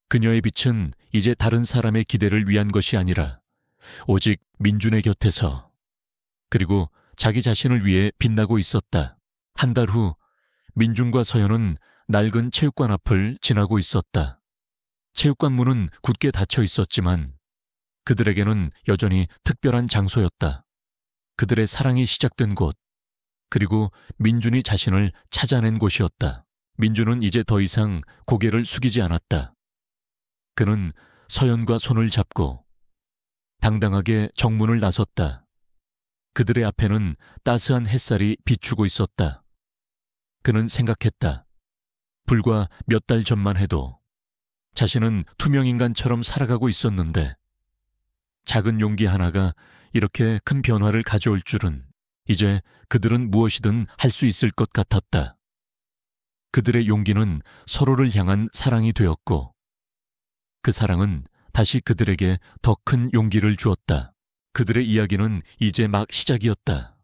그녀의 빛은 이제 다른 사람의 기대를 위한 것이 아니라 오직 민준의 곁에서 그리고 자기 자신을 위해 빛나고 있었다. 한 달 후 민준과 서연은 낡은 체육관 앞을 지나고 있었다. 체육관 문은 굳게 닫혀 있었지만 그들에게는 여전히 특별한 장소였다. 그들의 사랑이 시작된 곳, 그리고 민준이 자신을 찾아낸 곳이었다. 민준은 이제 더 이상 고개를 숙이지 않았다. 그는 서연과 손을 잡고 당당하게 정문을 나섰다. 그들의 앞에는 따스한 햇살이 비추고 있었다. 그는 생각했다. 불과 몇 달 전만 해도 자신은 투명인간처럼 살아가고 있었는데 작은 용기 하나가 이렇게 큰 변화를 가져올 줄은 이제 그들은 무엇이든 할 수 있을 것 같았다. 그들의 용기는 서로를 향한 사랑이 되었고 그 사랑은 다시 그들에게 더 큰 용기를 주었다. 그들의 이야기는 이제 막 시작이었다.